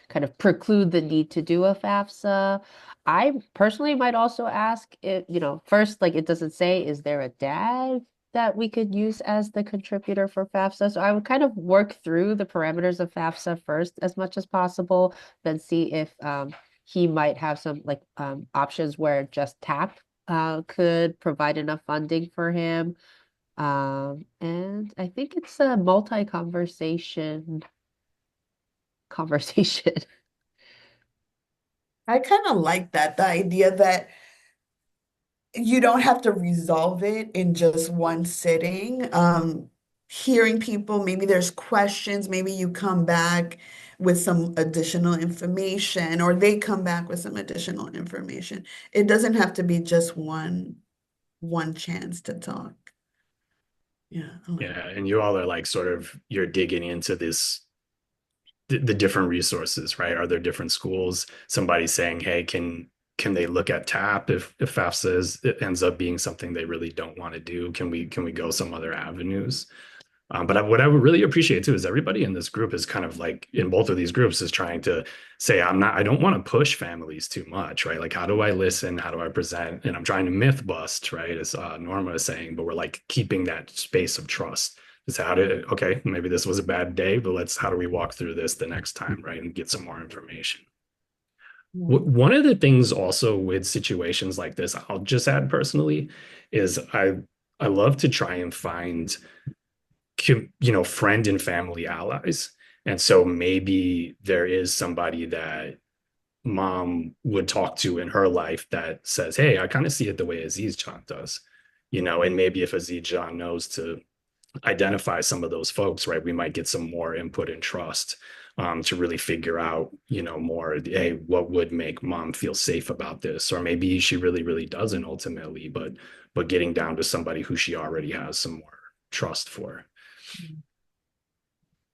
kind of preclude the need to do a FAFSA. I personally might also ask it, first, like it doesn't say, is there a dad that we could use as the contributor for FAFSA? So I would kind of work through the parameters of FAFSA first as much as possible, then see if he might have some like options where just tap could provide enough funding for him. And I think it's a conversation. I kind of like that, the idea that you don't have to resolve it in just one sitting. Hearing people, maybe there's questions, maybe you come back with some additional information, or they come back with some additional information. It doesn't have to be just one chance to talk. Yeah, I like Yeah, and you all are like sort of you're digging into this the different resources, right? Are there different schools? Somebody saying, "Hey, can they look at TAP if FAFSA it ends up being something they really don't want to do? Can we go some other avenues?" But what I would really appreciate too is everybody in this group is kind of like in both of these groups is trying to say, I don't want to push families too much, right? Like, how do I listen? How do I present? And I'm trying to myth bust, right? As Norma is saying, but we're like keeping that space of trust. Is how to, okay, maybe this was a bad day, but how do we walk through this the next time, right? And get some more information. it. One of the things also with situations like this, I'll just add personally, is I love to try and find friend and family allies. And so maybe there is somebody that mom would talk to in her life that says, "Hey, I kind of see it the way Aziz John does," and maybe if Aziz John knows to identify some of those folks, right, we might get some more input and trust to really figure out, more, hey, what would make mom feel safe about this? Or maybe she really, really doesn't ultimately, but getting down to somebody who she already has some more trust for.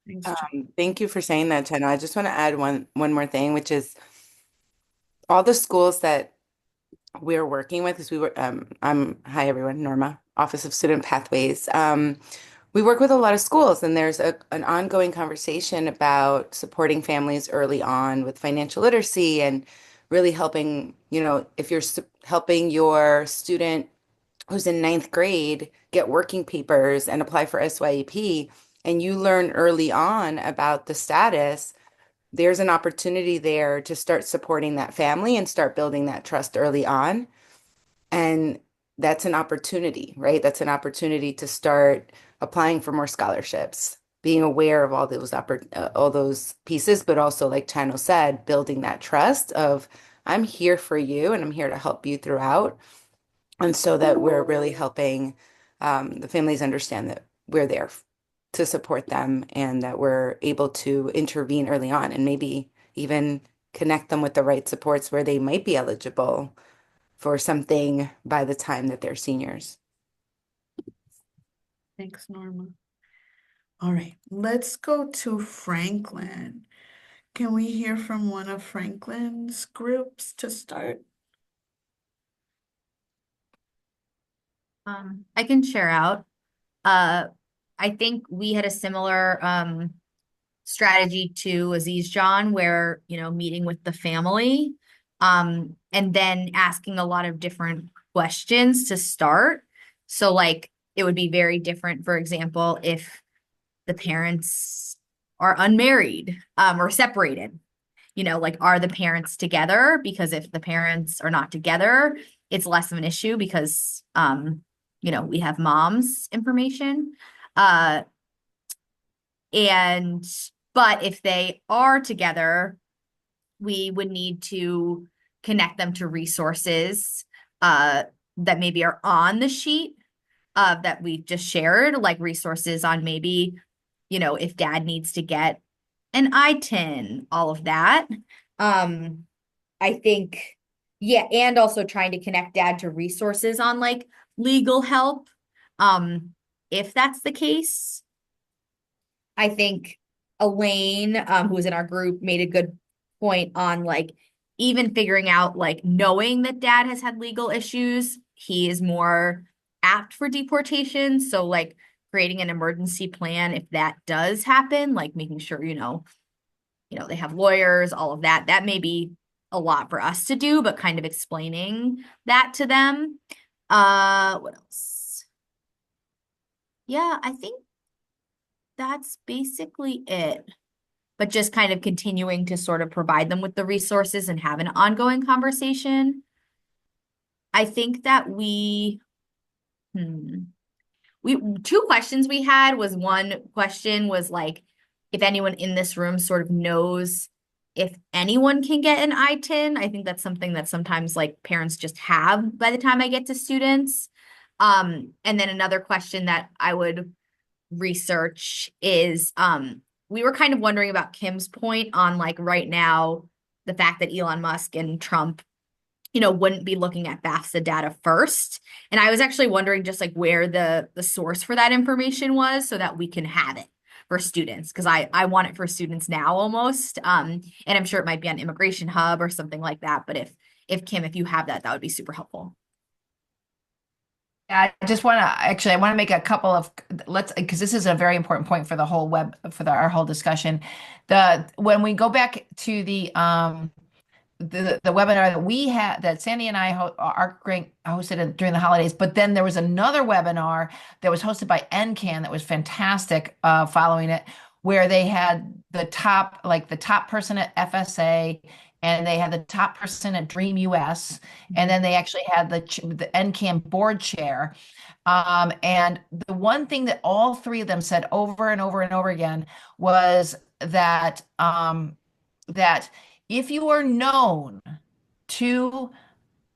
Thanks, Thank you for saying that, China. I just want to add one more thing, which is all the schools that we're working with, because hi everyone, Norma, Office of Student Pathways. We work with a lot of schools, and there's an ongoing conversation about supporting families early on with financial literacy and really helping, if you're helping your student who's in ninth grade get working papers and apply for SYEP, and you learn early on about the status, there's an opportunity there to start supporting that family and start building that trust early on. And that's an opportunity, right? That's an opportunity to start applying for more scholarships, being aware of all those pieces, but also, like Chano said, building that trust of I'm here for you and I'm here to help you throughout. And so that we're really helping the families understand that we're there to support them and that we're able to intervene early on and maybe even connect them with the right supports where they might be eligible for something by the time that they're seniors. Thanks, Norma. All right, let's go to Franklin. Can we hear from one of Franklin's groups to start? I can share out. Uh, I think we had a similar strategy to Aziz John, where, meeting with the family, and then asking a lot of different questions to start. So like it would be very different, for example, if the parents are unmarried, or separated. Like, are the parents together? Because if the parents are not together, it's less of an issue because we have mom's information. Uh, and but if they are together, we would need to connect them to resources that maybe are on the sheet that we just shared, like resources on maybe, if dad needs to get an ITIN, all of that. I think, yeah, and also trying to connect dad to resources on like legal help. If that's the case, I think Elaine, who was in our group, made a good point on like even figuring out, like, knowing that dad has had legal issues, he is more apt for deportation. So like creating an emergency plan if that does happen, like making sure, they have lawyers, all of that. That may be a lot for us to do, but kind of explaining that to them. What else? Yeah, I think that's basically it. But just kind of continuing to sort of provide them with the resources and have an ongoing conversation. I think that hmm, we two questions we had was one question was like if anyone in this room sort of knows if anyone can get an I-10. I think that's something that sometimes like parents just have by the time I get to students. And then another question that I would research is we were kind of wondering about Kim's point on like right now the fact that Elon Musk and Trump wouldn't be looking at FAFSA data first. And I was actually wondering just like where the source for that information was so that we can have it for students because I want it for students now almost. And I'm sure it might be on Immigration Hub or something like that. But if Kim, if you have that, that would be super helpful. I just want to actually, I want to make a couple of because this is a very important point for the whole our whole discussion. When we go back to the webinar that we had that Sandy and I hosted during the holidays, but then there was another webinar that was hosted by NCAN that was fantastic following it, where they had the top person at FSA and they had the top person at Dream US, and then they actually had the NCAN board chair. And the one thing that all three of them said over and over and over again was that if you are known to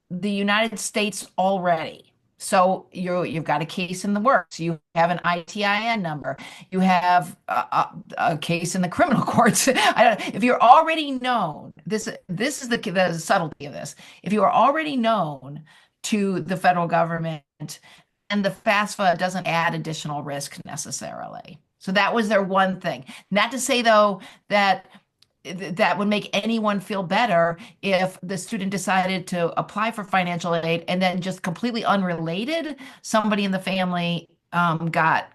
the United States already, so you've got a case in the works, you have an ITIN number, you have a case in the criminal courts. I don't, if you're already known, this is the subtlety of this. If you are already known to the federal government, and the FAFSA doesn't add additional risk necessarily. So that was their one thing. Not to say though that would make anyone feel better if the student decided to apply for financial aid and then just completely unrelated, somebody in the family had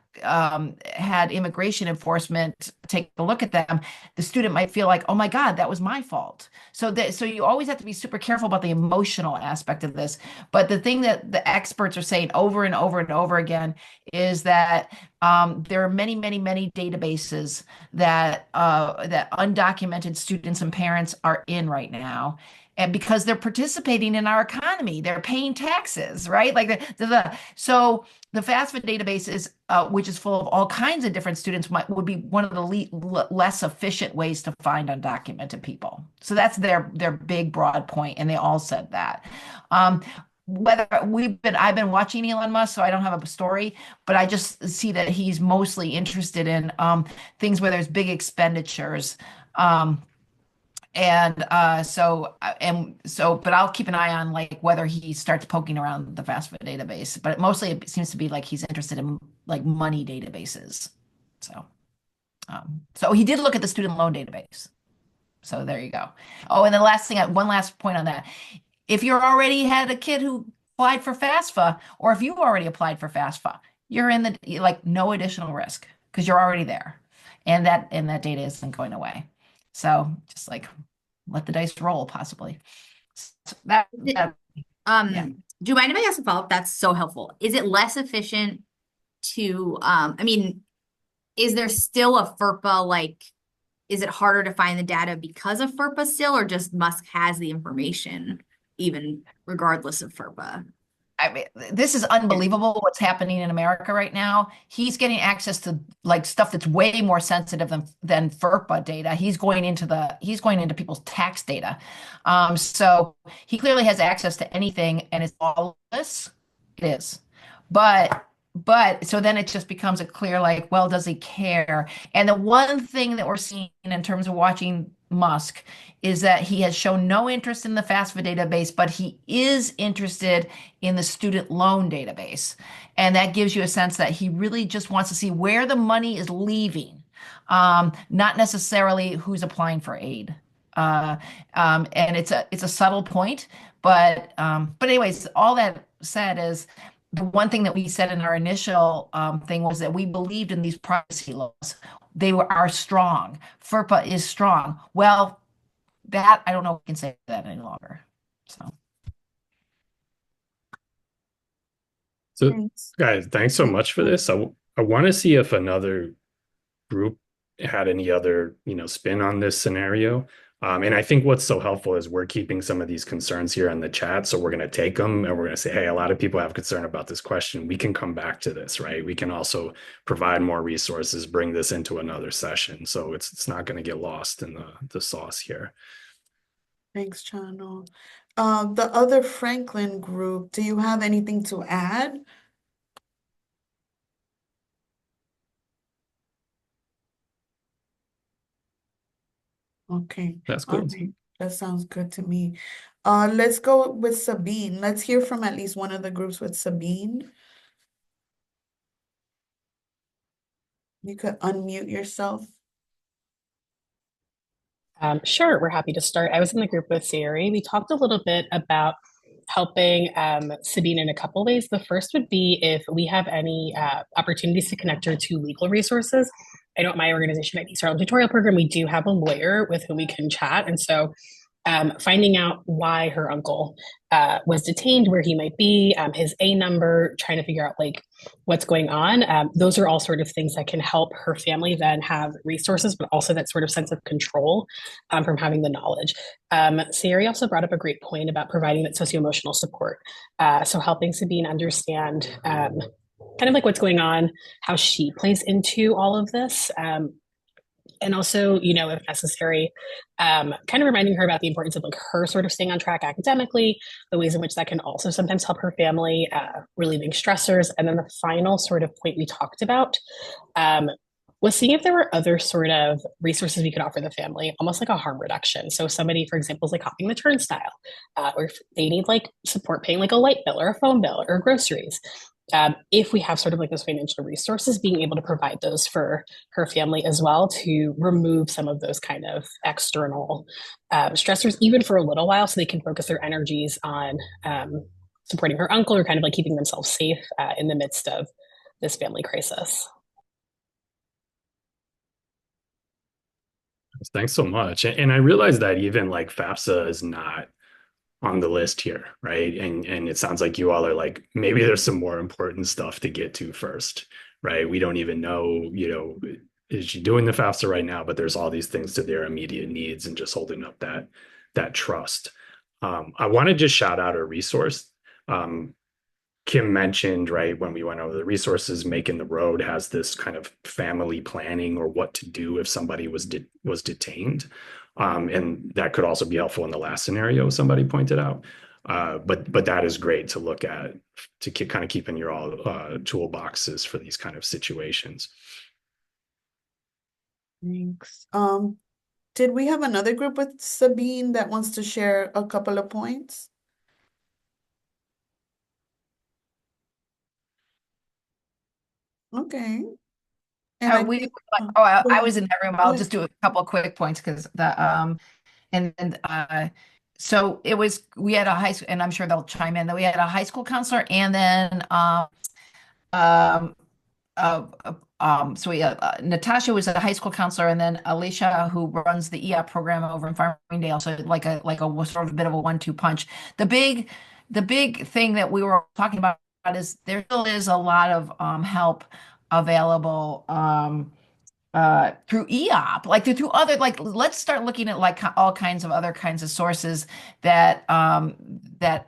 immigration enforcement take a look at them. The student might feel like, oh my God, that was my fault. So you always have to be super careful about the emotional aspect of this. But the thing that the experts are saying over and over and over again is that there are many, many, many databases that undocumented students and parents are in right now. And because they're participating in our economy, they're paying taxes, right? So the FAFSA database is, which is full of all kinds of different students, would be one of the less efficient ways to find undocumented people. So that's their big broad point, and they all said that. Whether I've been watching Elon Musk, so I don't have a story, but I just see that he's mostly interested in things where there's big expenditures. But I'll keep an eye on like whether he starts poking around the FAFSA database. But mostly it seems to be like he's interested in like money databases. So he did look at the student loan database. So there you go. Oh, and the last thing, one last point on that. If you already had a kid who applied for FAFSA, or if you already applied for FAFSA, you're in no additional risk because you're already there, and that data isn't going away. So just like let the dice roll, possibly. So yeah. Do you mind if I ask a follow-up? That's so helpful. Is it less efficient to, is there still a FERPA, is it harder to find the data because of FERPA still, or just Musk has the information even regardless of FERPA? I mean, this is unbelievable what's happening in America right now. He's getting access to like stuff that's way more sensitive than FERPA data. He's going into people's tax data. So he clearly has access to anything, and it's all this. It is. But so then it just becomes a clear, like, well, does he care? And the one thing that we're seeing in terms of watching Musk is that he has shown no interest in the FAFSA database, but he is interested in the student loan database. And that gives you a sense that he really just wants to see where the money is leaving, not necessarily who's applying for aid. And it's a subtle point, but anyways, all that said is the one thing that we said in our initial thing was that we believed in these privacy laws. They are strong. FERPA is strong. Well, that I don't know if we can say that any longer. So Thanks. guys, thanks so much for this. I want to see if another group had any other, spin on this scenario. And I think what's so helpful is we're keeping some of these concerns here in the chat. So we're going to take them and we're going to say, hey, a lot of people have concern about this question. We can come back to this, right? We can also provide more resources, bring this into another session. So it's not going to get lost in the sauce here. Thanks, Chano. The other Franklin group, do you have anything to add? Okay, That's all cool. right. That sounds good to me. Let's go with Sabine. Let's hear from at least one of the groups with Sabine. You could unmute yourself. Sure, we're happy to start. I was in the group with Sari. We talked a little bit about helping Sabine in a couple ways. The first would be if we have any opportunities to connect her to legal resources. I know at my organization, at the Startup Tutorial Program, we do have a lawyer with whom we can chat. And so finding out why her uncle was detained, where he might be, his A number, trying to figure out like what's going on. Those are all sort of things that can help her family then have resources, but also that sort of sense of control from having the knowledge. Sari also brought up a great point about providing that socio-emotional support. So helping Sabine understand kind of like what's going on, how she plays into all of this. And also, you know, if necessary, kind of reminding her about the importance of like her sort of staying on track academically, the ways in which that can also sometimes help her family, relieving stressors. And then the final sort of point we talked about was seeing if there were other sort of resources we could offer the family, almost like a harm reduction. So somebody, for example, is like hopping the turnstile, or if they need like support paying like a light bill or a phone bill or groceries. If we have sort of like those financial resources, being able to provide those for her family as well to remove some of those kind of external stressors, even for a little while, so they can focus their energies on supporting her uncle or kind of like keeping themselves safe in the midst of this family crisis. Thanks so much. And I realize that even like FAFSA is not on the list here, right? And it sounds like you all are like, maybe there's some more important stuff to get to first, right? We don't even know, is she doing the FAFSA right now? But there's all these things to their immediate needs and just holding up that trust. I want to just shout out a resource. Kim mentioned, right, when we went over the resources, Making the Road has this kind of family planning or what to do if somebody was detained. And that could also be helpful in the last scenario somebody pointed out. But that is great to look at to kind of keep in your all toolboxes for these kind of situations. Thanks. Did we have another group with Sabine that wants to share a couple of points? Okay. And I We think, I go was in that room. go I'll just ahead. do a couple of quick points because and so it was we had a high school, and I'm sure they'll chime in that we had a high school counselor and then um so Natasha was a high school counselor, and then Alicia, who runs the EOP program over in Farmingdale, so like a sort of a bit of a 1-2 punch. The big thing that we were talking about is there still is a lot of help available through EOP, like through other, like let's start looking at like all kinds of other kinds of sources that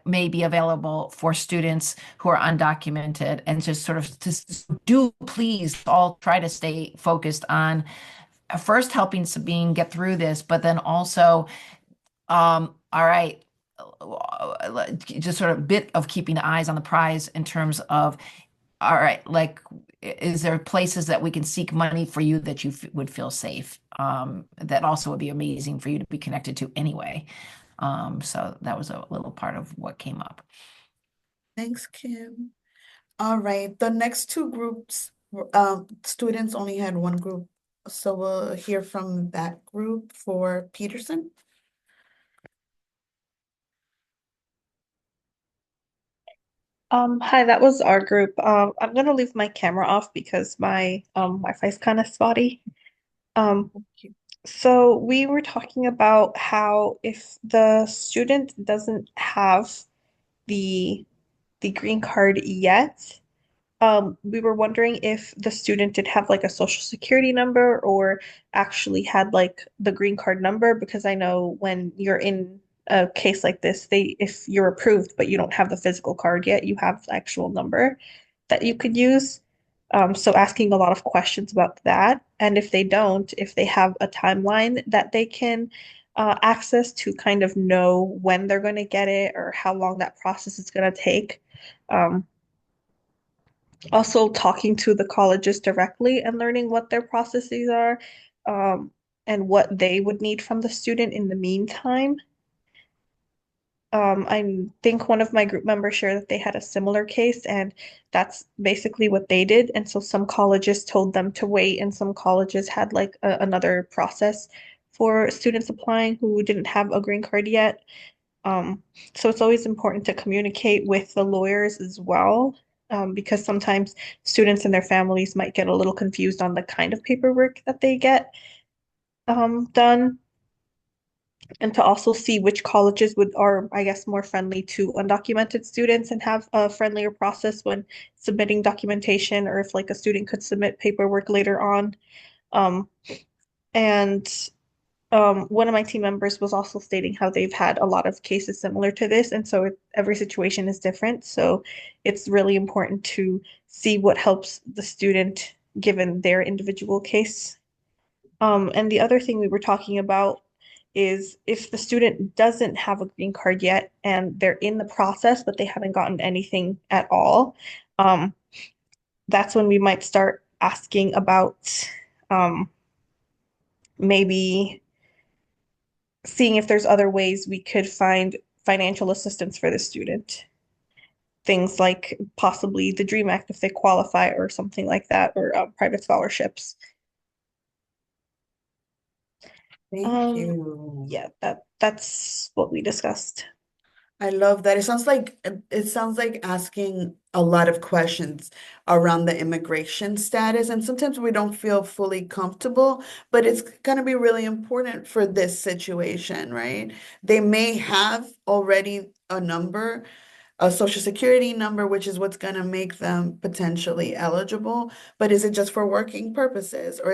may be available for students who are undocumented, and just sort of do please all try to stay focused on first helping Sabine get through this, but then also all right, just sort of bit of keeping the eyes on the prize in terms of all right, like, is there places that we can seek money for you that you would feel safe? That also would be amazing for you to be connected to anyway. So that was a little part of what came up. Thanks, Kim. All right, the next two groups, students only had one group, so we'll hear from that group for Peterson. Hi, that was our group. I'm gonna leave my camera off because my Wi-Fi is kind of spotty. Um, so we were talking about how if the student doesn't have the the green card yet, we were wondering if the student did have like a social security number or actually had like the green card number, because I know when you're in a case like this, if you're approved but you don't have the physical card yet, you have the actual number that you could use. So asking a lot of questions about that. And if they don't, if they have a timeline that they can access to kind of know when they're going to get it or how long that process is going to take. Um, Also talking to the colleges directly and learning what their processes are, um, and what they would need from the student in the meantime. I think one of my group members shared that they had a similar case, and that's basically what they did. And so some colleges told them to wait, and some colleges had like another process for students applying who didn't have a green card yet. Um, so it's always important to communicate with the lawyers as well, because sometimes students and their families might get a little confused on the kind of paperwork that they get done, and to also see which colleges would are, I guess, more friendly to undocumented students and have a friendlier process when submitting documentation, or if like a student could submit paperwork later on. Um, and One of my team members was also stating how they've had a lot of cases similar to this, and so every situation is different. So it's really important to see what helps the student given their individual case. And the other thing we were talking about is if the student doesn't have a green card yet and they're in the process, but they haven't gotten anything at all, um, that's when we might start asking about um, maybe seeing if there's other ways we could find financial assistance for the student. Things like possibly the DREAM Act if they qualify, or something like that, or private scholarships. Thank you. Yeah, that's what we discussed. I love that. It sounds like asking a lot of questions around the immigration status, and sometimes we don't feel fully comfortable, but it's going to be really important for this situation, right? They may have already a number, a social security number, which is what's going to make them potentially eligible. But is it just for working purposes, or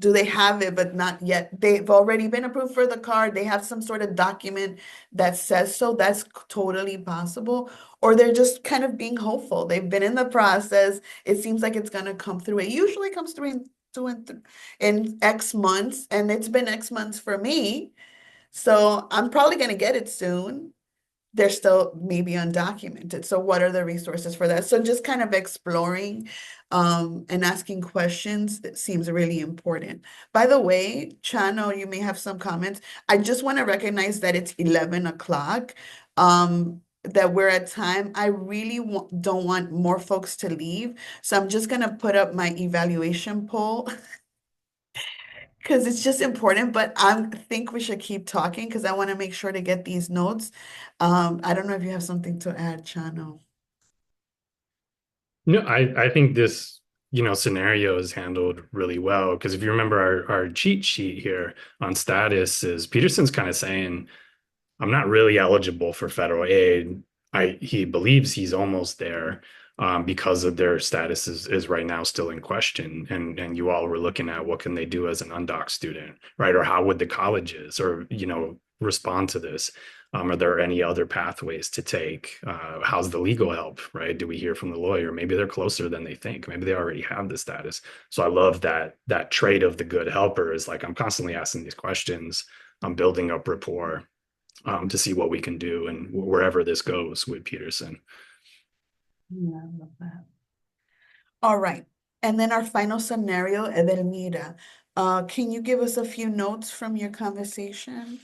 do they have it but not yet? They've already been approved for the card. They have some sort of document that says so. That's totally possible. Or they're just kind of being hopeful. They've been in the process. It seems like it's going to come through. It usually comes through in X months, and it's been X months for me. So I'm probably going to get it soon. They're still maybe undocumented. So what are the resources for that? So just kind of exploring and asking questions, that seems really important. By the way, Chano, you may have some comments. I just want to recognize that it's 11 o'clock, that we're at time. I really don't want more folks to leave. So I'm just going to put up my evaluation poll because it's just important, but I think we should keep talking because I want to make sure to get these notes. I don't know if you have something to add, Chano. No, I think this, scenario is handled really well because if you remember our cheat sheet here on status is Peterson's kind of saying, I'm not really eligible for federal aid. He believes he's almost there because of their status is right now still in question. And you all were looking at what can they do as an undoc student, right? Or how would the colleges or respond to this? Are there any other pathways to take? How's the legal help, right? Do we hear from the lawyer? Maybe they're closer than they think. Maybe they already have the status. So I love that trait of the good helper is like I'm constantly asking these questions. I'm building up rapport to see what we can do and wherever this goes with Peterson. Yeah, I love that. All right. And then our final scenario, Edelmira. Can you give us a few notes from your conversation?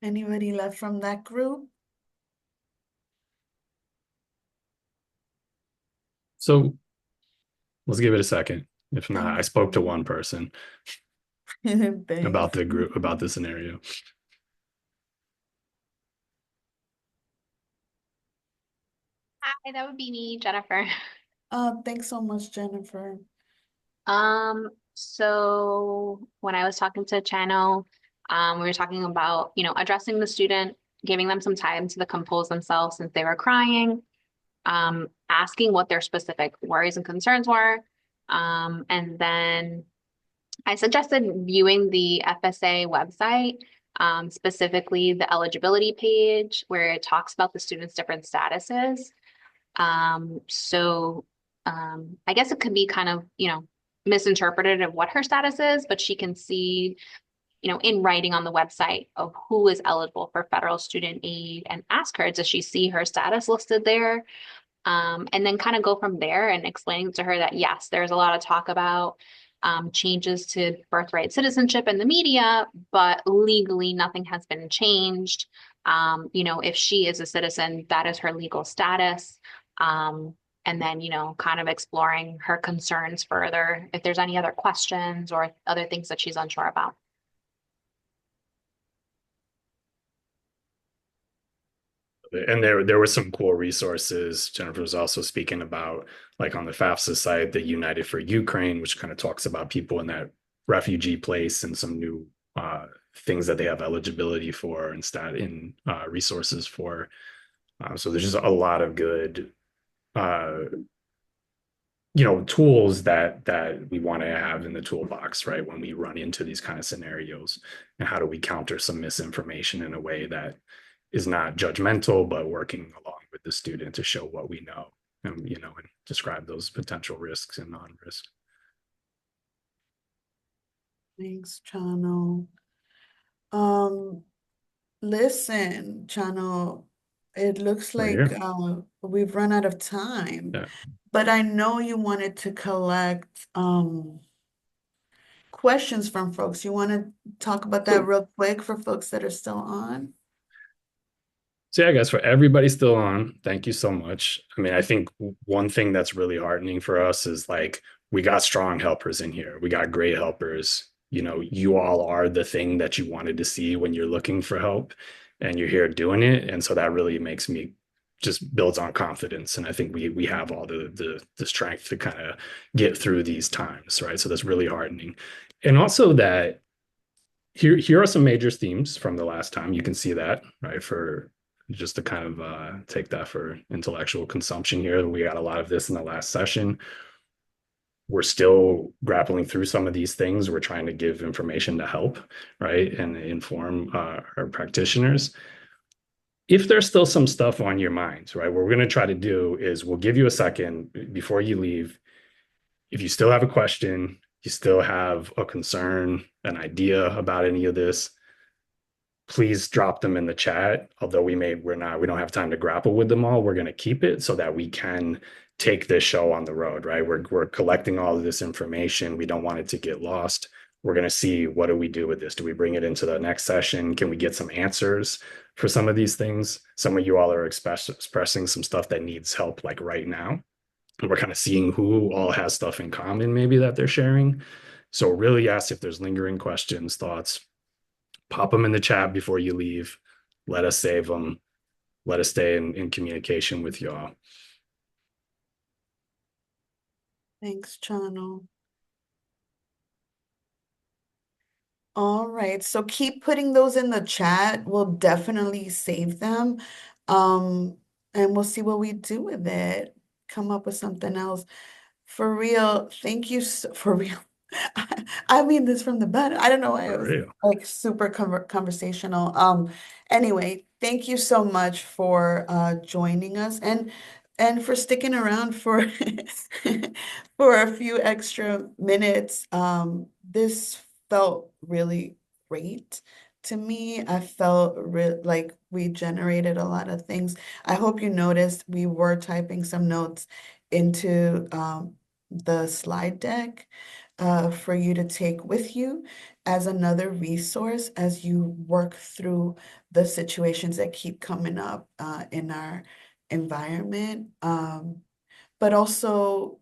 Anybody left from that group? So let's give it a second. If not, I Thank spoke to you. one person Thanks. about the group, about the scenario. Hi, that would be me, Jennifer. Thanks so much, Jennifer. So when I was talking to Chano, we were talking about, addressing the student, giving them some time to compose themselves since they were crying, asking what their specific worries and concerns were. And then I suggested viewing the FSA website, specifically the eligibility page where it talks about the students' different statuses. I guess it could be kind of, misinterpreted of what her status is, but she can see, in writing on the website of who is eligible for federal student aid and ask her, does she see her status listed there? And then kind of go from there and explaining to her that yes, there's a lot of talk about changes to birthright citizenship in the media, but legally nothing has been changed. If she is a citizen, that is her legal status. And then, kind of exploring her concerns further, if there's any other questions or other things that she's unsure about. And there were some cool resources. Jennifer was also speaking about, like on the FAFSA site, the United for Ukraine, which kind of talks about people in that refugee place and some new things that they have eligibility for and resources for. So there's just a lot of good tools that we want to have in the toolbox, right? When we run into these kind of scenarios, and how do we counter some misinformation in a way that is not judgmental, but working along with the student to show what we know and, and describe those potential risks and non-risk. Thanks, Chano. Listen, Chano, it looks like we've run out of time, Yeah. but I know you wanted to collect questions from folks. You want to talk about that real quick for folks that are still on? So yeah, guys, for everybody still on, thank you so much. I mean, I think one thing that's really heartening for us is like we got strong helpers in here. We got great helpers. You all are the thing that you wanted to see when you're looking for help, and you're here doing it. And so that really makes me just builds on confidence. And I think we have all the strength to kind of get through these times, right? So that's really heartening. And also that here are some major themes from the last time. You can see that, right? For just to kind of take that for intellectual consumption here. We got a lot of this in the last session. We're still grappling through some of these things. We're trying to give information to help, right? And inform our practitioners. If there's still some stuff on your mind, right, what we're going to try to do is we'll give you a second before you leave. If you still have a question, you still have a concern, an idea about any of this, please drop them in the chat. Although we don't have time to grapple with them all, we're going to keep it so that we can take this show on the road, right? We're collecting all of this information. We don't want it to get lost. We're going to see, what do we do with this? Do we bring it into the next session? Can we get some answers for some of these things? Some of you all are expressing some stuff that needs help like right now. And we're kind of seeing who all has stuff in common maybe that they're sharing. So really ask if there's lingering questions, thoughts, pop them in the chat before you leave. Let us save them. Let us stay in communication with y'all. Thanks, Chano. All right, so keep putting those in the chat. We'll definitely save them. And we'll see what we do with it. Come up with something else. For real, thank you for real. I mean this from the bottom. I don't know why it was like super conversational. Anyway, thank you so much for joining us and for sticking around for for a few extra minutes. This felt really great to me. I felt like we generated a lot of things. I hope you noticed we were typing some notes into the slide deck for you to take with you as another resource as you work through the situations that keep coming up in our environment. But also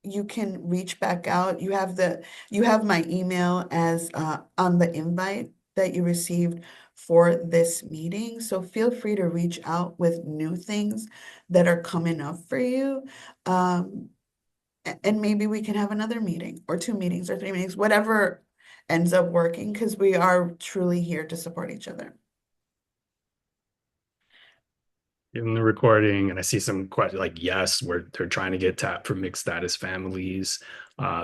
you can reach back out. You have my email as on the invite that you received for this meeting. So feel free to reach out with new things that are coming up for you. And maybe we can have another meeting or 2 meetings or 3 meetings, whatever ends up working, because we are truly here to support each other. In the recording, and I see some questions like, yes, they're trying to get tapped for mixed status families.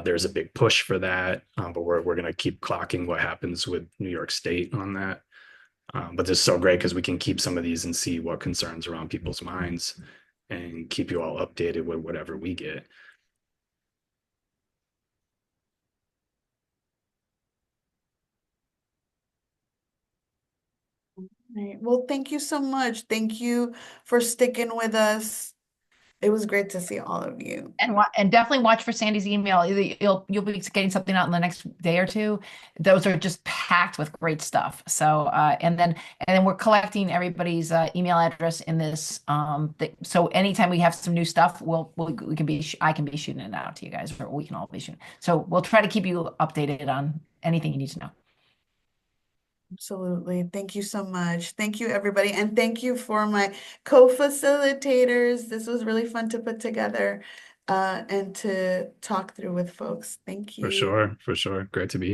There's a big push for that, but we're going to keep clocking what happens with New York State on that. But this is so great because we can keep some of these and see what concerns are on people's minds and keep you all updated with whatever we get. Right. Well, thank you so much. Thank you for sticking with us. It was great to see all of you. And definitely watch for Sandy's email. Either you'll be getting something out in the next day or two. Those are just packed with great stuff. So and then we're collecting everybody's email address in this. So anytime we have some new stuff, we can be I can be shooting it out to you guys, or we can all be shooting. So we'll try to keep you updated on anything you need to know. Absolutely. Thank you so much. Thank you, everybody. And thank you for my co-facilitators. This was really fun to put together and to talk through with folks. Thank For you. sure, for sure. Great to be